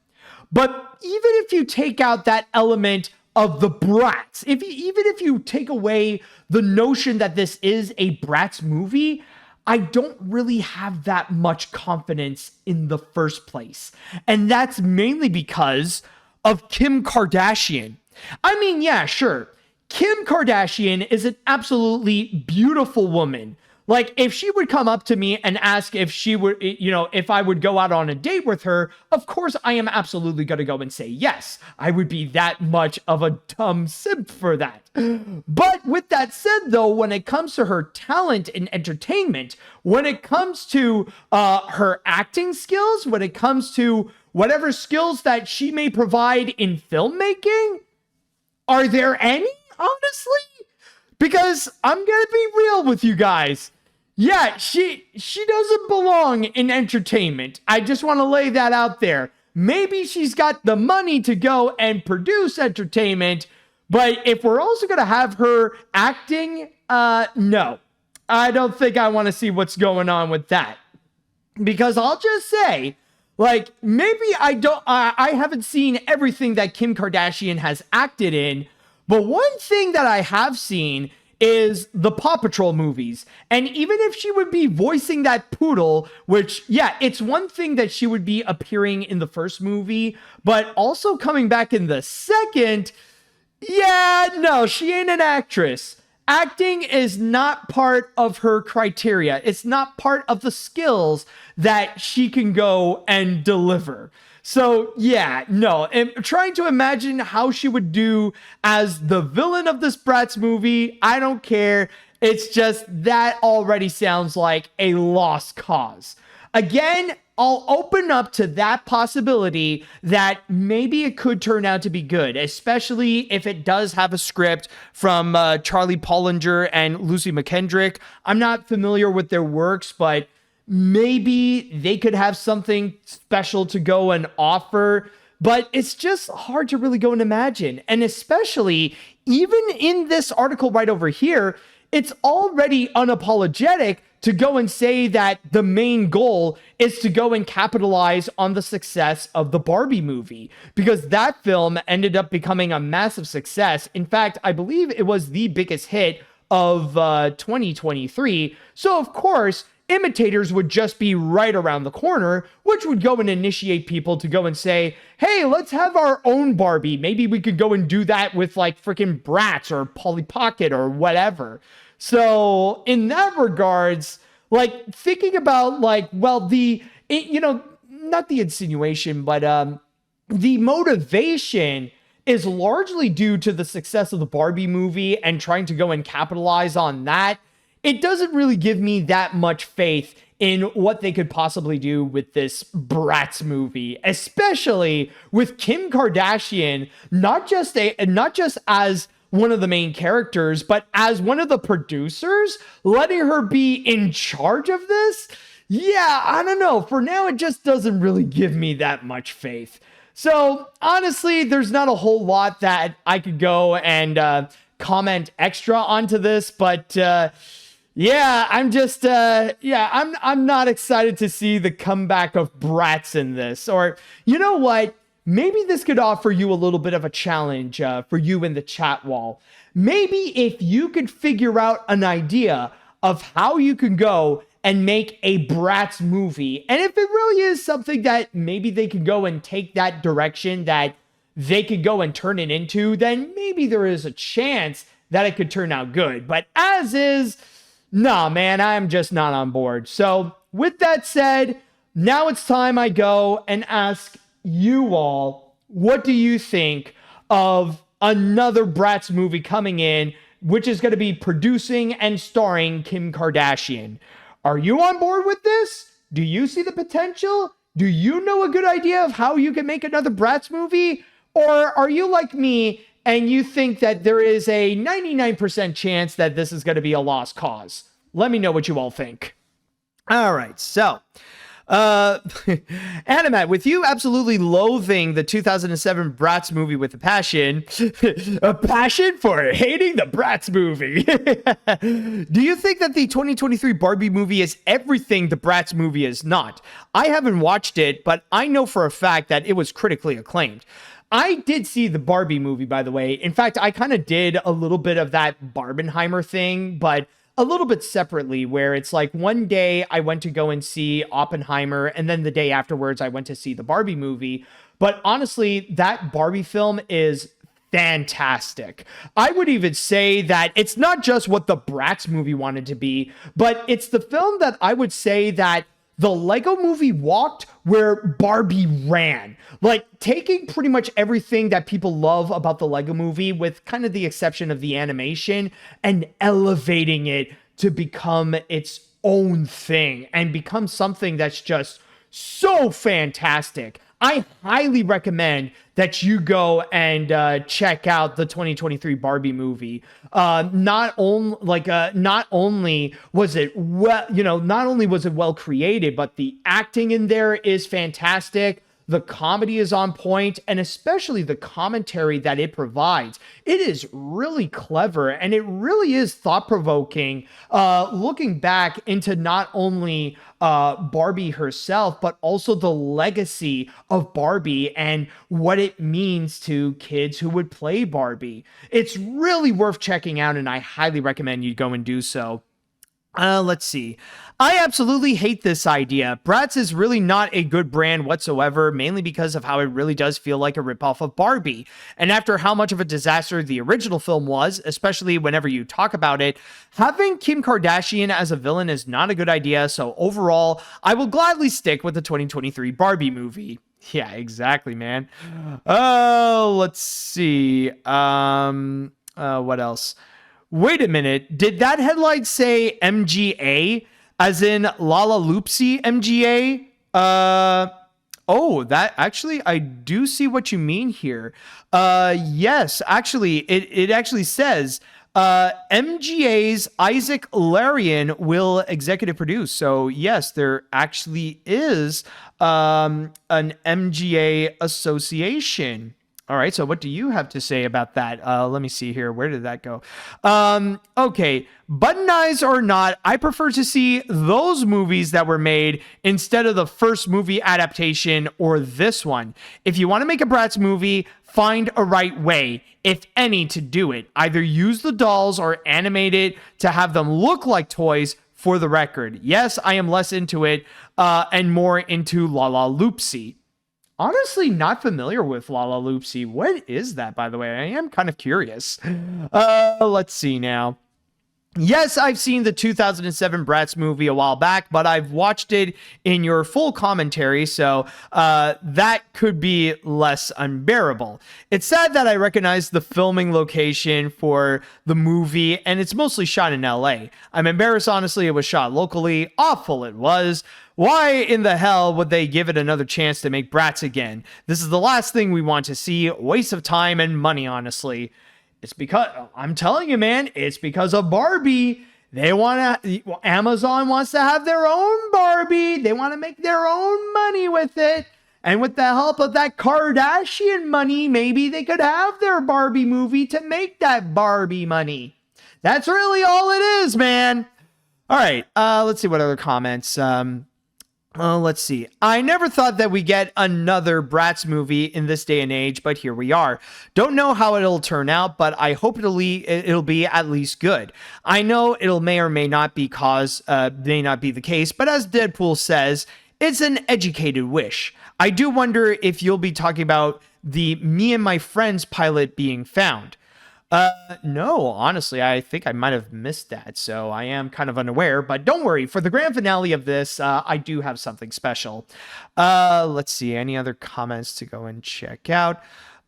But even if you take out that element of the Bratz, even if you take away the notion that this is a Bratz movie, I don't really have that much confidence in the first place. And that's mainly because of Kim Kardashian. I mean, yeah, sure. Kim Kardashian is an absolutely beautiful woman. Like, if she would come up to me and ask if she would, if I would go out on a date with her, of course I am absolutely going to go and say yes. I would be that much of a dumb simp for that. But with that said, though, when it comes to her talent in entertainment, when it comes to her acting skills, when it comes to whatever skills that she may provide in filmmaking, are there any, honestly? Because I'm going to be real with you guys. Yeah, she doesn't belong in entertainment. I just want to lay that out there. Maybe she's got the money to go and produce entertainment, but if we're also going to have her acting, no. I don't think I want to see what's going on with that. Because I'll just say, like, maybe I haven't seen everything that Kim Kardashian has acted in, but one thing that I have seen is the Paw Patrol movies. And even if she would be voicing that poodle, which, yeah, it's one thing that she would be appearing in the first movie, but also coming back in the second, yeah, no, she ain't an actress. Acting is not part of her criteria. It's not part of the skills that she can go and deliver. So, yeah, no, I'm trying to imagine how she would do as the villain of this Bratz movie. I don't care. It's just that already sounds like a lost cause. Again, I'll open up to that possibility that maybe it could turn out to be good, especially if it does have a script from Charlie Pollinger and Lucy McKendrick. I'm not familiar with their works, but maybe they could have something special to go and offer, but it's just hard to really go and imagine. And especially even in this article right over here, it's already unapologetic to go and say that the main goal is to go and capitalize on the success of the Barbie movie, because that film ended up becoming a massive success. In fact, I believe it was the biggest hit of 2023. So of course, imitators would just be right around the corner, which would go and initiate people to go and say, hey, let's have our own Barbie. Maybe we could go and do that with like freaking Bratz or Polly Pocket or whatever. So in that regards, like thinking about like, well, not the insinuation, but the motivation is largely due to the success of the Barbie movie and trying to go and capitalize on that. It doesn't really give me that much faith in what they could possibly do with this Bratz movie, especially with Kim Kardashian, not just as one of the main characters, but as one of the producers, letting her be in charge of this. Yeah, I don't know. For now, it just doesn't really give me that much faith. So honestly, there's not a whole lot that I could go and comment extra onto this, but yeah, I'm just, I'm not excited to see the comeback of Bratz in this. Or, you know what? Maybe this could offer you a little bit of a challenge for you in the chat wall. Maybe if you could figure out an idea of how you can go and make a Bratz movie, and if it really is something that maybe they could go and take that direction that they could go and turn it into, then maybe there is a chance that it could turn out good. But as is, nah, man, I'm just not on board. So with that said, now it's time I go and ask you all, what do you think of another Bratz movie coming in, which is going to be producing and starring Kim Kardashian? Are you on board with this? Do you see the potential? Do you know a good idea of how you can make another Bratz movie? Or are you like me and you think that there is a 99% chance that this is going to be a lost cause? Let me know what you all think. All right, so AniMat, with you absolutely loathing the 2007 Bratz movie with a passion for hating the Bratz movie. Do you think that the 2023 Barbie movie is everything the Bratz movie is not? I haven't watched it, but I know for a fact that it was critically acclaimed. I did see the Barbie movie, by the way. In fact, I kind of did a little bit of that Barbenheimer thing, but a little bit separately, where it's like one day I went to go and see Oppenheimer, and then the day afterwards I went to see the Barbie movie. But honestly, that Barbie film is fantastic. I would even say that it's not just what the Bratz movie wanted to be, but it's the film that I would say that the Lego movie walked where Barbie ran. Like, taking pretty much everything that people love about the Lego movie, with kind of the exception of the animation, and elevating it to become its own thing and become something that's just so fantastic. I highly recommend that you go and check out the 2023 Barbie movie. Not only was it well created, but the acting in there is fantastic. The comedy is on point, and especially the commentary that it provides. It is really clever, and it really is thought-provoking, looking back into not only Barbie herself, but also the legacy of Barbie and what it means to kids who would play Barbie. It's really worth checking out, and I highly recommend you go and do so. Let's see. I absolutely hate this idea. Bratz is really not a good brand whatsoever, mainly because of how it really does feel like a ripoff of Barbie. And after how much of a disaster the original film was, especially whenever you talk about it, having Kim Kardashian as a villain is not a good idea. So overall, I will gladly stick with the 2023 Barbie movie. Yeah, exactly, man. Let's see. What else? Wait a minute. Did that headline say MGA? As in Lala Loopsy MGA? Oh, that actually, I do see what you mean here. Yes, actually, it actually says MGA's Isaac Larian will executive produce. So yes, there actually is an MGA association. All right, so what do you have to say about that? Let me see here. Where did that go? Okay, button eyes or not, I prefer to see those movies that were made instead of the first movie adaptation or this one. If you want to make a Bratz movie, find a right way, if any, to do it. Either use the dolls or animate it to have them look like toys. For the record, yes, I am less into it and more into Lala Loopsy. Honestly, not familiar with Lala Loopsy. What is that, by the way? I am kind of curious. Let's see now. Yes, I've seen the 2007 Bratz movie a while back, but I've watched it in your full commentary, so that could be less unbearable. It's sad that I recognize the filming location for the movie, and it's mostly shot in LA. I'm embarrassed, honestly, it was shot locally. Awful it was. Why in the hell would they give it another chance to make Bratz again? This is the last thing we want to see. Waste of time and money, honestly. It's because, I'm telling you, man, it's because of Barbie. Amazon wants to have their own Barbie. They want to make their own money with it. And with the help of that Kardashian money, maybe they could have their Barbie movie to make that Barbie money. That's really all it is, man. All right, let's see what other comments. Let's see. I never thought that we get another Bratz movie in this day and age, but here we are. Don't know how it'll turn out, but I hope it'll be at least good. I know it'll may or may not be the case, but as Deadpool says, it's an educated wish. I do wonder if you'll be talking about the Me and My Friends pilot being found. No, honestly, I think I might have missed that, so I am kind of unaware, but don't worry, for the grand finale of this, I do have something special. Let's see, any other comments to go and check out?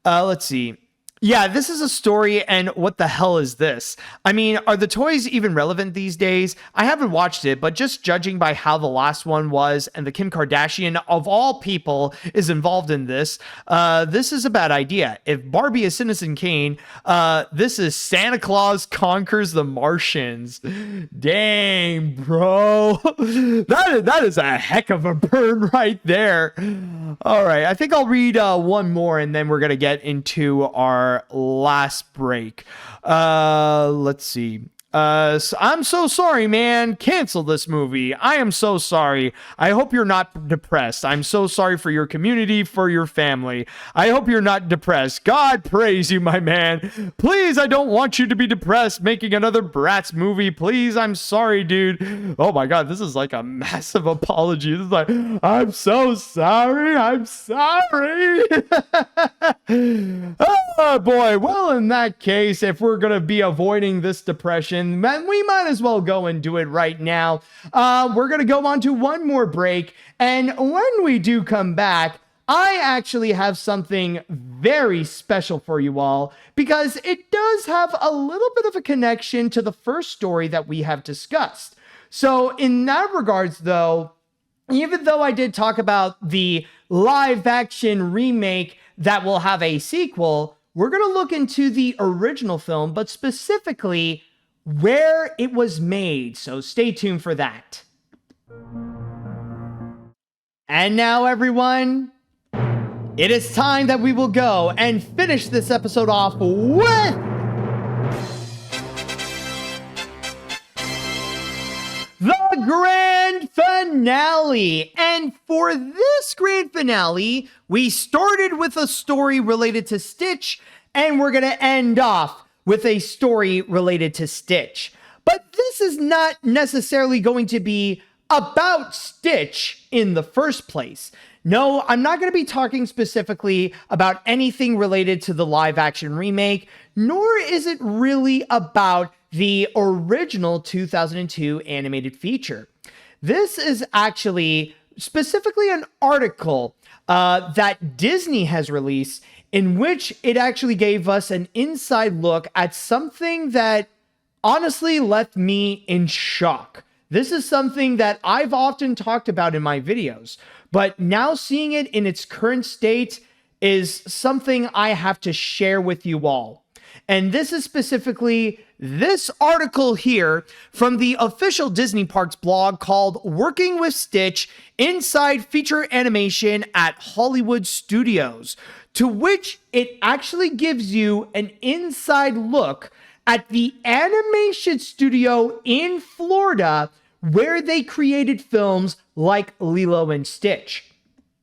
Let's see. Yeah, this is a story, and what the hell is this? I mean, are the toys even relevant these days? I haven't watched it, but just judging by how the last one was, and the Kim Kardashian, of all people, is involved in this, this is a bad idea. If Barbie is Citizen Kane, this is Santa Claus Conquers the Martians. Dang, bro. That is a heck of a burn right there. All right, I think I'll read one more, and then we're going to get into our last break. Let's see. So I'm so sorry, man. Cancel this movie. I am so sorry. I hope you're not depressed. I'm so sorry for your community, for your family. I hope you're not depressed. God praise you, my man. Please, I don't want you to be depressed making another Bratz movie. Please, I'm sorry, dude. Oh my God, this is like a massive apology. This is like, I'm so sorry. I'm sorry. Oh boy. Well, in that case, if we're going to be avoiding this depression, man, we might as well go and do it right now. We're going to go on to one more break. And when we do come back, I actually have something very special for you all, because it does have a little bit of a connection to the first story that we have discussed. So in that regards, though, even though I did talk about the live action remake that will have a sequel, we're going to look into the original film, but specifically where it was made, so stay tuned for that. And now, everyone, it is time that we will go and finish this episode off with the grand finale. And for this grand finale, we started with a story related to Stitch, and we're going to end off with a story related to Stitch. But this is not necessarily going to be about Stitch in the first place. No, I'm not going to be talking specifically about anything related to the live action remake, nor is it really about the original 2002 animated feature. This is actually specifically an article that Disney has released, in which it actually gave us an inside look at something that honestly left me in shock. This is something that I've often talked about in my videos, but now seeing it in its current state is something I have to share with you all. And this is specifically this article here from the official Disney Parks blog called Working with Stitch Inside Feature Animation at Hollywood Studios, to which it actually gives you an inside look at the animation studio in Florida where they created films like Lilo and Stitch.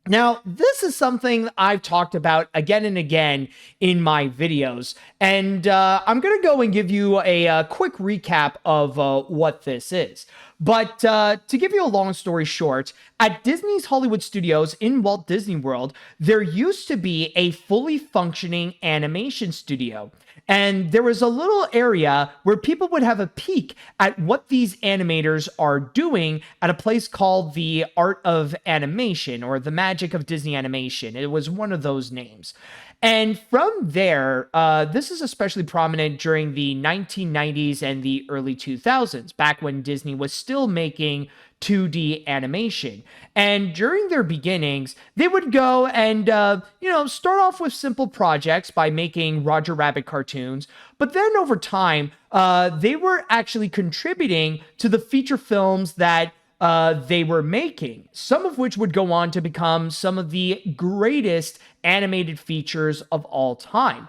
Now, this is something I've talked about again and again in my videos, and I'm going to go and give you a quick recap of what this is. But to give you a long story short, at Disney's Hollywood Studios in Walt Disney World, there used to be a fully functioning animation studio. And there was a little area where people would have a peek at what these animators are doing at a place called the Art of Animation, or the Magic of Disney Animation. It was one of those names. And from there, this is especially prominent during the 1990s and the early 2000s, back when Disney was still making 2D animation. And during their beginnings, they would go and, start off with simple projects by making Roger Rabbit cartoons. But then over time, they were actually contributing to the feature films that they were making, some of which would go on to become some of the greatest animated features of all time.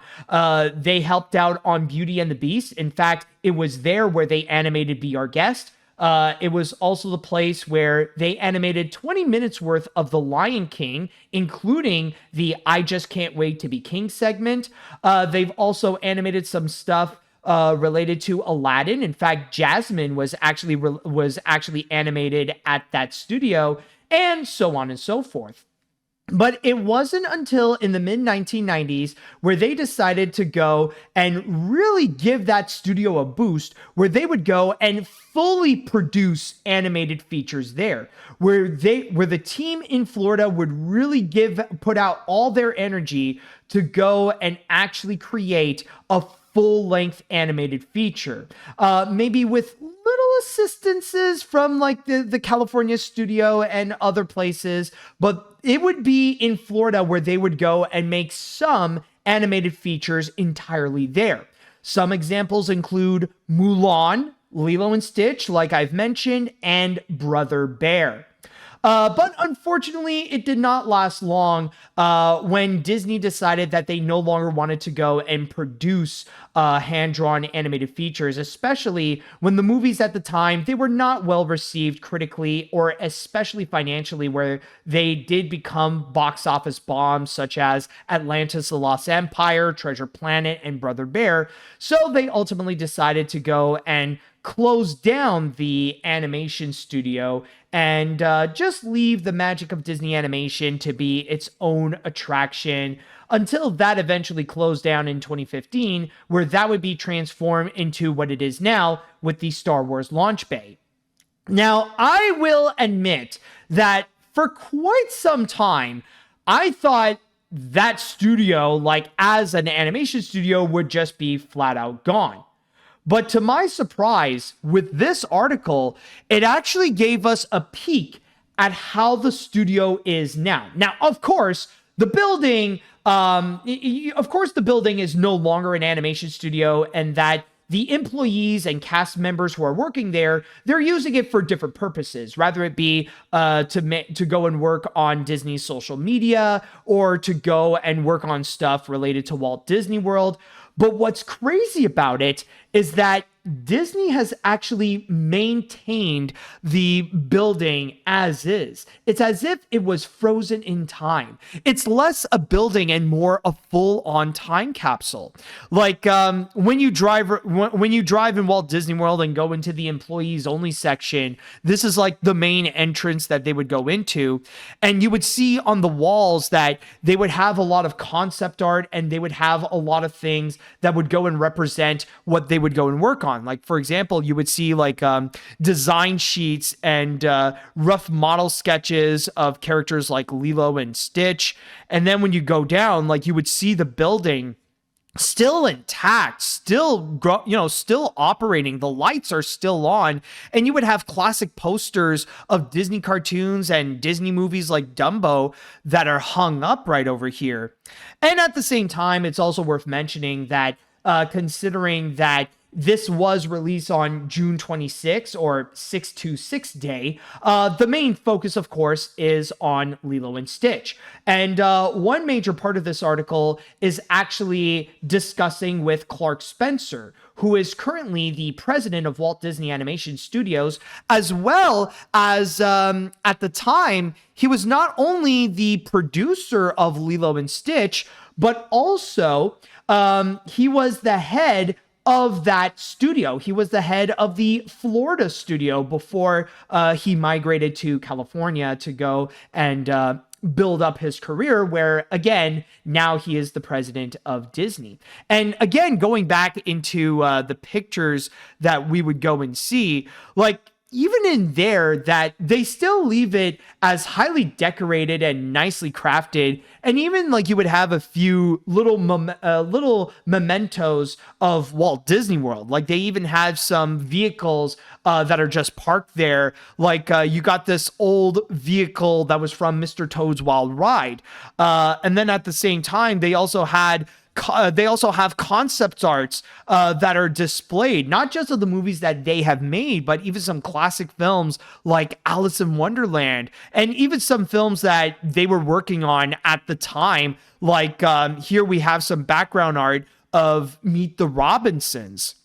They helped out on Beauty and the Beast. In fact, it was there where they animated Be Our Guest. It was also the place where they animated 20 minutes worth of The Lion King, including the I Just Can't Wait to Be King segment. They've also animated some stuff related to Aladdin. In fact, Jasmine was actually animated at that studio, and so on and so forth. But it wasn't until in the mid 1990s where they decided to go and really give that studio a boost, where they would go and fully produce animated features there, where the team in Florida would really put out all their energy to go and actually create a full-length animated feature, maybe with little assistances from like the California studio and other places, but it would be in Florida where they would go and make some animated features entirely there. Some examples include Mulan, Lilo and Stitch, like I've mentioned, and Brother Bear. But unfortunately, it did not last long when Disney decided that they no longer wanted to go and produce hand-drawn animated features, especially when the movies at the time, they were not well received critically or especially financially, where they did become box office bombs such as Atlantis: The Lost Empire, Treasure Planet, and Brother Bear. So they ultimately decided to go and close down the animation studio and just leave the magic of Disney animation to be its own attraction until that eventually closed down in 2015, where that would be transformed into what it is now with the Star Wars launch bay. Now, I will admit that for quite some time, I thought that studio, like as an animation studio, would just be flat out gone. But to my surprise, with this article, it actually gave us a peek at how the studio is now. Now, of course, the building, the building is no longer an animation studio, and that the employees and cast members who are working there, they're using it for different purposes, rather it be to go and work on Disney's social media or to go and work on stuff related to Walt Disney World. But what's crazy about it is that Disney has actually maintained the building as is. It's as if it was frozen in time. It's less a building and more a full-on time capsule. Like when you drive in Walt Disney World and go into the employees only section, this is like the main entrance that they would go into, and you would see on the walls that they would have a lot of concept art, and they would have a lot of things that would go and represent what they would go and work on. Like, for example, you would see like design sheets and rough model sketches of characters like Lilo and Stitch. And then when you go down, like you would see the building still intact, still operating. The lights are still on, and you would have classic posters of Disney cartoons and Disney movies like Dumbo that are hung up right over here. And at the same time, it's also worth mentioning that considering that this was released on June 26 or 626 Day, the main focus, of course, is on Lilo and Stitch. And one major part of this article is actually discussing with Clark Spencer, who is currently the president of Walt Disney Animation Studios, as well as at the time, he was not only the producer of Lilo and Stitch, but also he was the head of that studio. He was the head of the Florida studio before he migrated to California to go and build up his career, where again, now he is the president of Disney. And again, going back into the pictures that we would go and see, like even in there, that they still leave it as highly decorated and nicely crafted. And even like you would have a few little mementos of Walt Disney World. Like they even have some vehicles that are just parked there. Like you got this old vehicle that was from Mr. Toad's Wild Ride. And then at the same time, they also have concept arts that are displayed, not just of the movies that they have made, but even some classic films like Alice in Wonderland, and even some films that they were working on at the time. Like here we have some background art of Meet the Robinsons.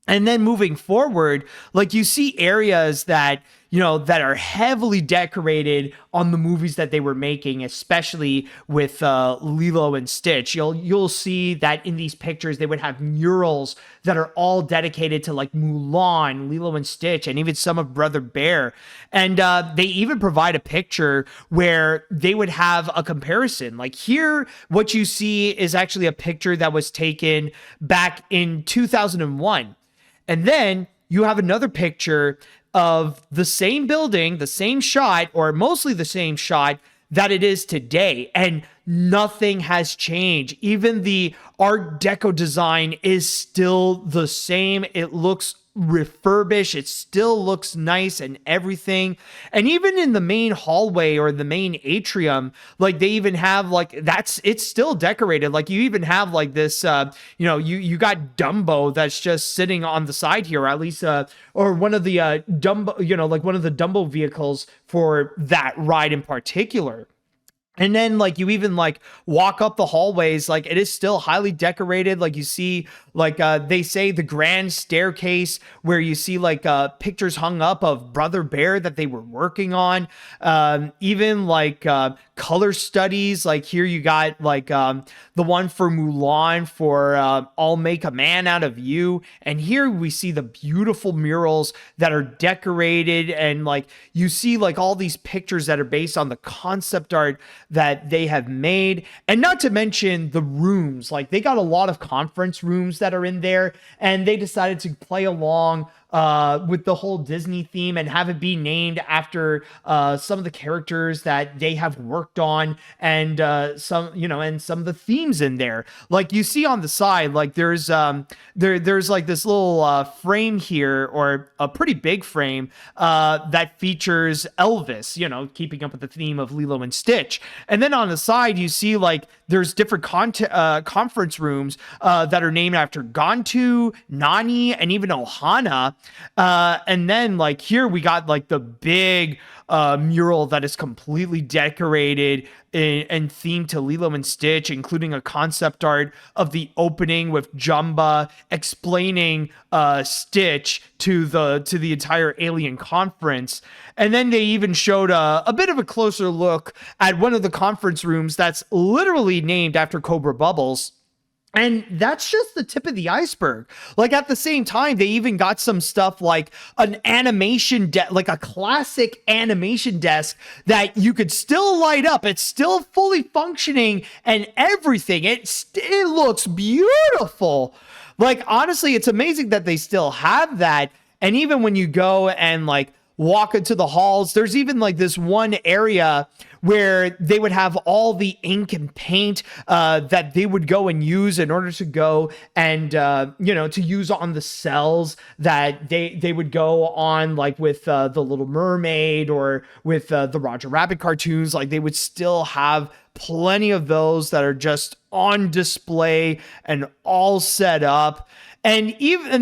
And then moving forward, like you see areas that, that are heavily decorated on the movies that they were making, especially with Lilo and Stitch. You'll see that in these pictures, they would have murals that are all dedicated to like Mulan, Lilo and Stitch, and even some of Brother Bear. And they even provide a picture where they would have a comparison. Like here, what you see is actually a picture that was taken back in 2001. And then you have another picture of the same building, the same shot, or mostly the same shot that it is today. And nothing has changed. Even the Art Deco design is still the same. It looks refurbished. It still looks nice and everything. And even in the main hallway or the main atrium, like they even have like it's still decorated. Like you even have like this, you got Dumbo that's just sitting on the side here, or at least, or one of the Dumbo, like one of the Dumbo vehicles for that ride in particular. And then like you even like walk up the hallways, like it is still highly decorated. Like you see like they say the grand staircase where you see like pictures hung up of Brother Bear that they were working on. Even like color studies, like here you got like the one for Mulan for I'll Make a Man Out of You. And here we see the beautiful murals that are decorated, and like you see like all these pictures that are based on the concept art that they have made. And not to mention the rooms, like they got a lot of conference rooms that are in there, and they decided to play along with the whole Disney theme and have it be named after some of the characters that they have worked on, and some of the themes in there. Like you see on the side, like there's like this little frame here, or a pretty big frame that features Elvis, keeping up with the theme of Lilo and Stitch. And then on the side, you see like there's different conference rooms that are named after Gontu, Nani, and even Ohana. And then like here we got like the big mural that is completely decorated and themed to Lilo and Stitch, including a concept art of the opening with Jumba explaining Stitch to the entire alien conference. And then they even showed a bit of a closer look at one of the conference rooms that's literally named after Cobra Bubbles. And that's just the tip of the iceberg. Like at the same time, they even got some stuff like an animation like a classic animation desk that you could still light up. It's still fully functioning and everything. It looks beautiful. Like honestly, it's amazing that they still have that. And even when you go and like walk into the halls, there's even like this one area where they would have all the ink and paint that they would go and use in order to go and to use on the cells that they would go on, like with the Little Mermaid or with the Roger Rabbit cartoons. Like they would still have plenty of those that are just on display and all set up. And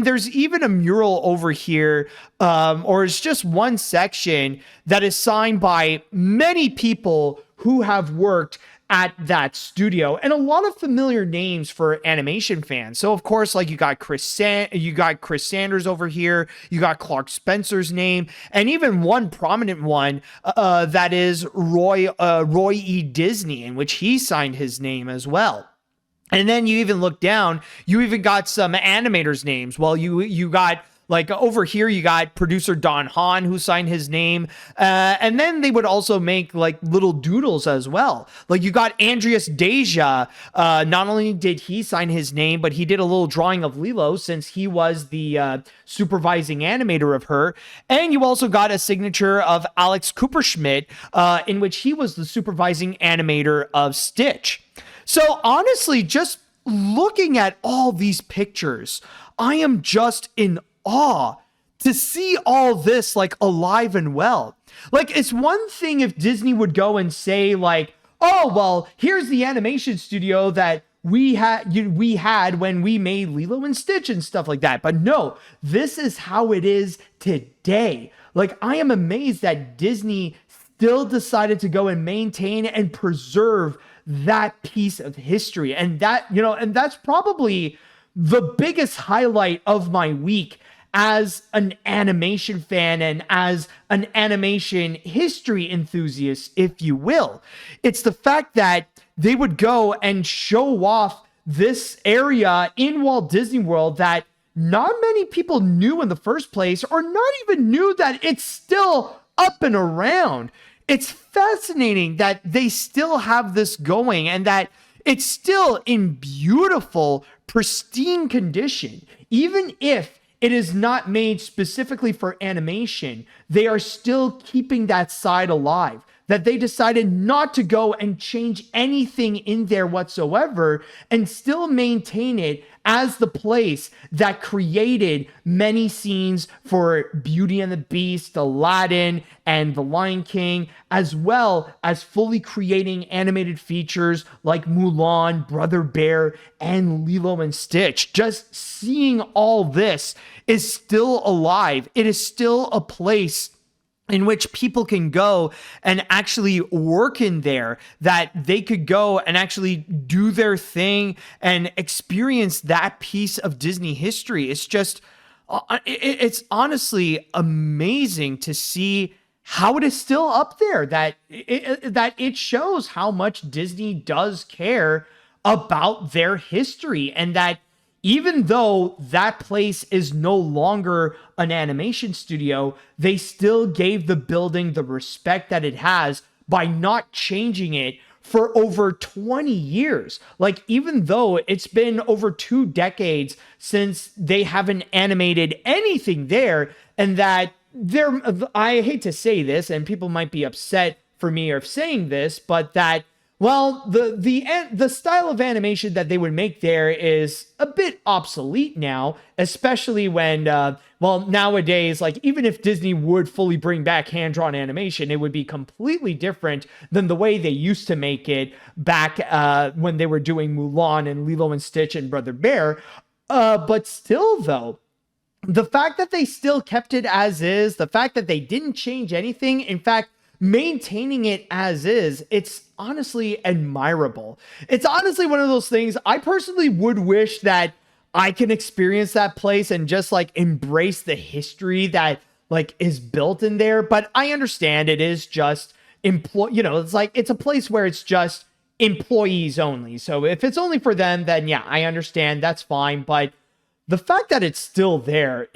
there's even a mural over here, or it's just one section that is signed by many people who have worked at that studio, and a lot of familiar names for animation fans. So of course, like you got Chris Sanders over here, you got Clark Spencer's name, and even one prominent one that is Roy E. Disney, in which he signed his name as well. And then you even look down, you even got some animators' names. Well, you got like over here, you got producer Don Hahn, who signed his name. And then they would also make like little doodles as well. Like you got Andreas Deja. Not only did he sign his name, but he did a little drawing of Lilo, since he was the supervising animator of her. And you also got a signature of Alex Cooperschmidt, in which he was the supervising animator of Stitch. So honestly, just looking at all these pictures, I am just in awe to see all this like alive and well. Like it's one thing if Disney would go and say like, oh, well, here's the animation studio that we had when we made Lilo and Stitch and stuff like that. But no, this is how it is today. Like I am amazed that Disney still decided to go and maintain and preserve that piece of history. And that, and that's probably the biggest highlight of my week as an animation fan and as an animation history enthusiast, if you will. It's the fact that they would go and show off this area in Walt Disney World that not many people knew in the first place, or not even knew that it's still up and around. It's fascinating that they still have this going and that it's still in beautiful, pristine condition. Even if it is not made specifically for animation, they are still keeping that side alive. That they decided not to go and change anything in there whatsoever and still maintain it as the place that created many scenes for Beauty and the Beast, Aladdin, and The Lion King, as well as fully creating animated features like Mulan, Brother Bear, and Lilo and Stitch. Just seeing all this is still alive. It is still a place in which people can go and actually work in there, that they could go and actually do their thing and experience that piece of Disney history. It's just, it's honestly amazing to see how it is still up there, that it shows how much Disney does care about their history, and that even though that place is no longer an animation studio, they still gave the building the respect that it has by not changing it for over 20 years. Like, even though it's been over 2 decades since they haven't animated anything there, and that I hate to say this, and people might be upset for me of saying this, but that, well, the style of animation that they would make there is a bit obsolete now, especially when, nowadays, like, even if Disney would fully bring back hand-drawn animation, it would be completely different than the way they used to make it back when they were doing Mulan and Lilo and Stitch and Brother Bear. But still, though, the fact that they still kept it as is, the fact that they didn't change anything, in fact, maintaining it as is, it's honestly admirable. It's honestly one of those things I personally would wish that I can experience that place and just like embrace the history that like is built in there. But I understand it is just it's like, it's a place where it's just employees only. So if it's only for them, then yeah, I understand, that's fine. But the fact that it's still there,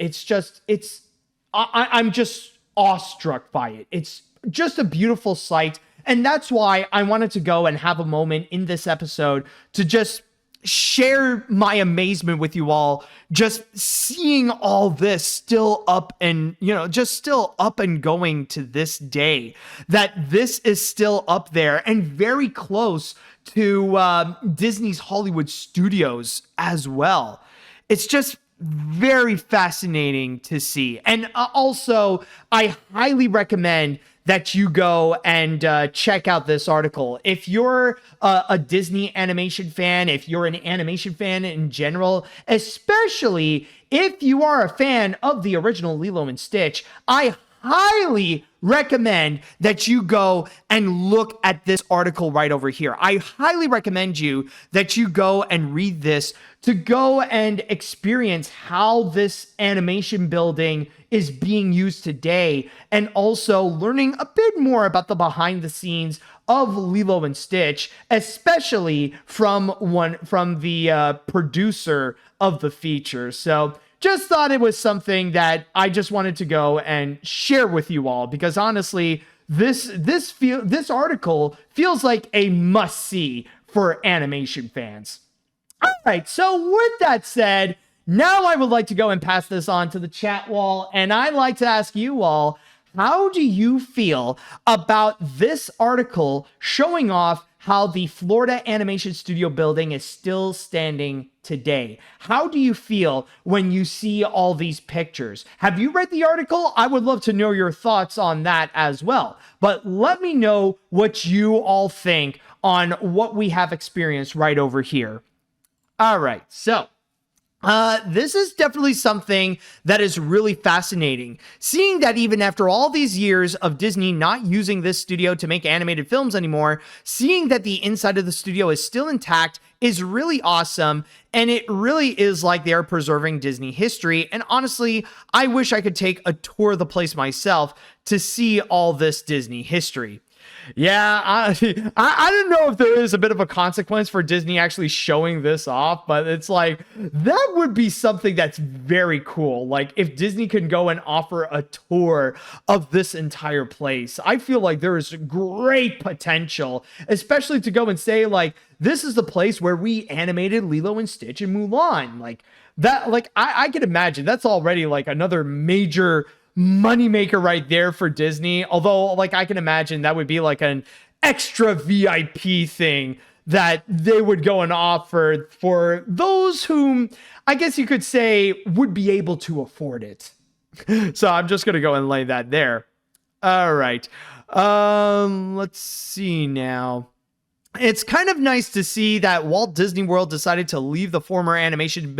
I'm just awestruck by it. It's just a beautiful sight. And that's why I wanted to go and have a moment in this episode to just share my amazement with you all, just seeing all this still up and, just still up and going to this day, that this is still up there and very close to Disney's Hollywood Studios as well. It's just very fascinating to see. And also, I highly recommend that you go and check out this article. If you're a Disney animation fan, if you're an animation fan in general, especially if you are a fan of the original Lilo and Stitch, I highly recommend that you go and look at this article right over here. I highly recommend you that you go and read this, to go and experience how this animation building is being used today, and also learning a bit more about the behind the scenes of Lilo and Stitch, especially from the producer of the feature. So just thought it was something that I just wanted to go and share with you all, because honestly, this article feels like a must-see for animation fans. All right, so with that said, now I would like to go and pass this on to the chat wall, and I'd like to ask you all, how do you feel about this article showing off how the Florida Animation Studio building is still standing today? How do you feel when you see all these pictures? Have you read the article? I would love to know your thoughts on that as well. But let me know what you all think on what we have experienced right over here. All right, so This is definitely something that is really fascinating. Seeing that even after all these years of Disney not using this studio to make animated films anymore, seeing that the inside of the studio is still intact is really awesome. And it really is like they're preserving Disney history. And honestly, I wish I could take a tour of the place myself to see all this Disney history. Yeah, I don't know if there is a bit of a consequence for Disney actually showing this off, but it's like, that would be something that's very cool. Like, if Disney can go and offer a tour of this entire place, I feel like there is great potential, especially to go and say, like, this is the place where we animated Lilo and Stitch and Mulan. Like, that, like, I can imagine that's already like another major moneymaker right there for Disney. Although, like, I can imagine that would be like an extra VIP thing that they would go and offer for those whom I guess you could say would be able to afford it. So I'm just gonna go and lay that there. All right. Let's see now. It's kind of nice to see that Walt Disney World decided to leave the former animation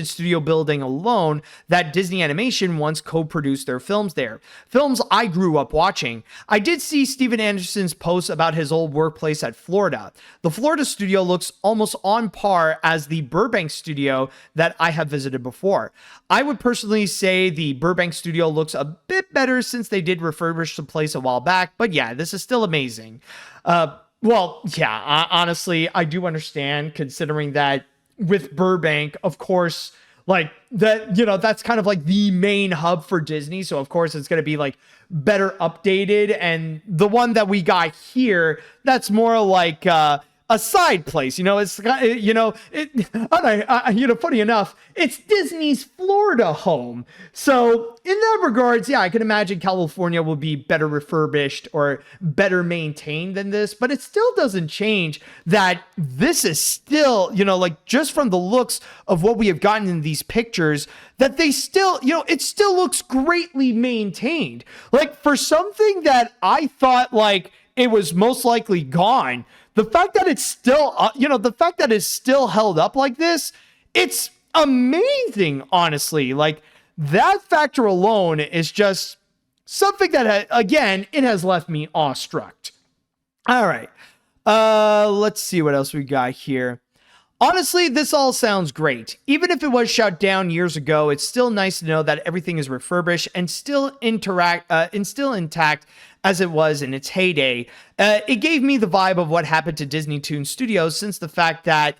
studio building alone that Disney Animation once co-produced their films there. Films I grew up watching. I did see Steven Anderson's post about his old workplace at Florida. The Florida studio looks almost on par as the Burbank studio that I have visited before. I would personally say the Burbank studio looks a bit better since they did refurbish the place a while back, but yeah, this is still amazing. Well, yeah, honestly, I do understand, considering that with Burbank, of course, like that, you know, that's kind of like the main hub for Disney. So of course it's going to be like better updated. And the one that we got here, that's more like, a side place, you know, it's, you know, funny enough, it's Disney's Florida home. So in that regards, yeah, I can imagine California will be better refurbished or better maintained than this, but it still doesn't change that this is still, you know, like just from the looks of what we have gotten in these pictures, that they still, you know, it still looks greatly maintained. Like for something that I thought like it was most likely gone, the fact that it's still, the fact that it's still held up like this, it's amazing, honestly. Like, that factor alone is just something that, again, it has left me awestruck. All right. Let's see what else we got here. Honestly, this all sounds great. Even if it was shut down years ago, it's still nice to know that everything is refurbished and still intact as it was in its heyday. It gave me the vibe of what happened to Disney Toon Studios, since the fact that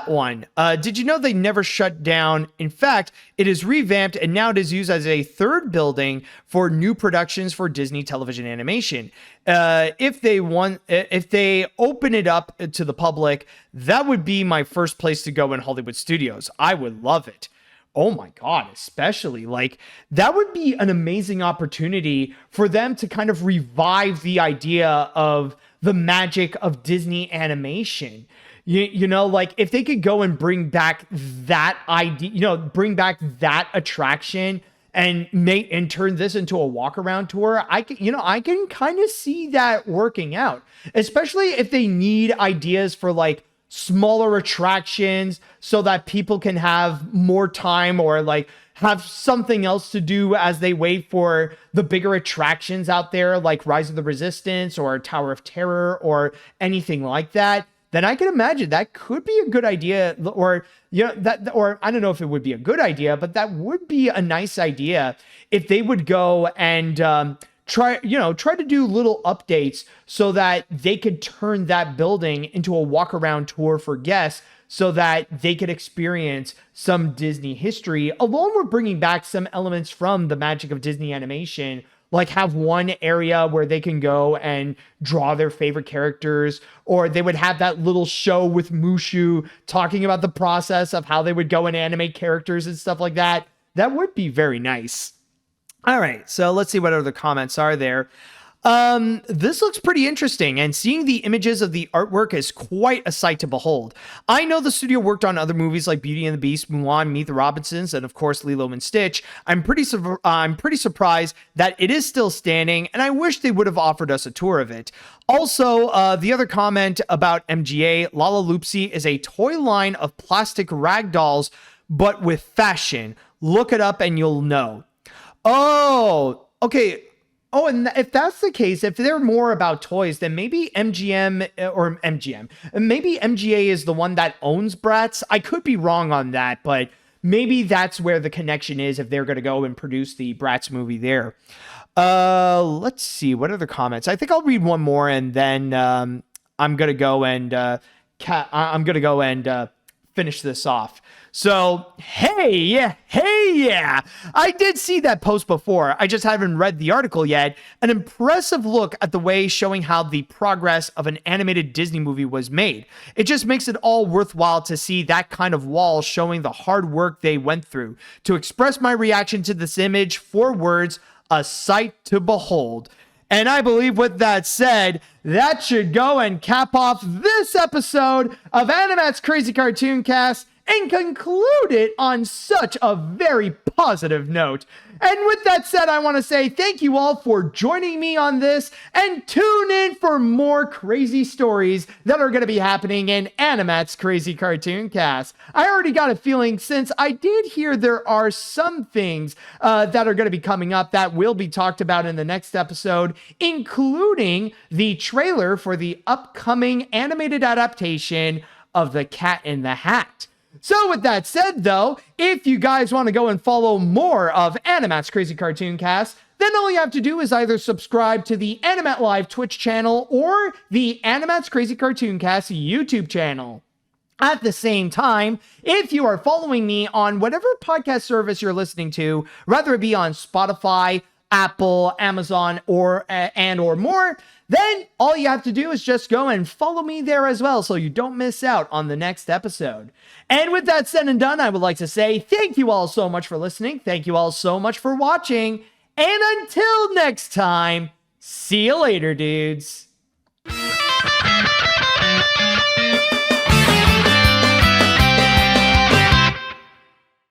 one, did you know they never shut down? In fact, it is revamped and now it is used as a third building for new productions for Disney television animation. If they open it up to the public, that would be my first place to go in Hollywood Studios. I would love it. Oh my God, especially like that would be an amazing opportunity for them to kind of revive the idea of the magic of Disney animation. You know, like if they could go and bring back that idea, you know, bring back that attraction and turn this into a walk around tour, I can kind of see that working out, especially if they need ideas for like smaller attractions so that people can have more time or like have something else to do as they wait for the bigger attractions out there, like Rise of the Resistance or Tower of Terror or anything like that. Then I can imagine that could be a good idea, or, you know, that, or I don't know if it would be a good idea, but that would be a nice idea if they would go and try to do little updates so that they could turn that building into a walk around tour for guests, so that they could experience some Disney history, along with bringing back some elements from the magic of Disney animation. Like have one area where they can go and draw their favorite characters, or they would have that little show with Mushu talking about the process of how they would go and animate characters and stuff like that. That would be very nice. All right, so let's see what other comments are there. This looks pretty interesting, and seeing the images of the artwork is quite a sight to behold. I know the studio worked on other movies like Beauty and the Beast, Mulan, Meet the Robinsons, and of course Lilo and Stitch. I'm pretty surprised that it is still standing, and I wish they would have offered us a tour of it. Also, the other comment about MGA, Lala Loopsy is a toy line of plastic rag dolls, but with fashion. Look it up and you'll know. Oh, okay. Oh, and if that's the case, if they're more about toys, then maybe maybe MGA is the one that owns Bratz. I could be wrong on that, but maybe that's where the connection is if they're going to go and produce the Bratz movie there. Let's see, what other comments? I think I'll read one more and then I'm going to go and finish this off. So, hey, yeah, I did see that post before. I just haven't read the article yet. An impressive look at the way showing how the progress of an animated Disney movie was made. It just makes it all worthwhile to see that kind of wall showing the hard work they went through. To express my reaction to this image, 4 words, a sight to behold. And I believe with that said, that should go and cap off this episode of AniMat's Crazy Cartoon Cast and conclude it on such a very positive note. And with that said, I want to say thank you all for joining me on this, and tune in for more crazy stories that are going to be happening in AniMat's Crazy Cartoon Cast. I already got a feeling, since I did hear there are some things that are going to be coming up that will be talked about in the next episode, including the trailer for the upcoming animated adaptation of The Cat in the Hat. So with that said, though, if you guys want to go and follow more of AniMat's Crazy Cartoon Cast, then all you have to do is either subscribe to the AniMat Live Twitch channel or the AniMat's Crazy Cartoon Cast YouTube channel. At the same time, if you are following me on whatever podcast service you're listening to, whether it be on Spotify, Apple, Amazon, or more, then all you have to do is just go and follow me there as well so you don't miss out on the next episode. And with that said and done, I would like to say thank you all so much for listening. Thank you all so much for watching. And until next time, see you later, dudes.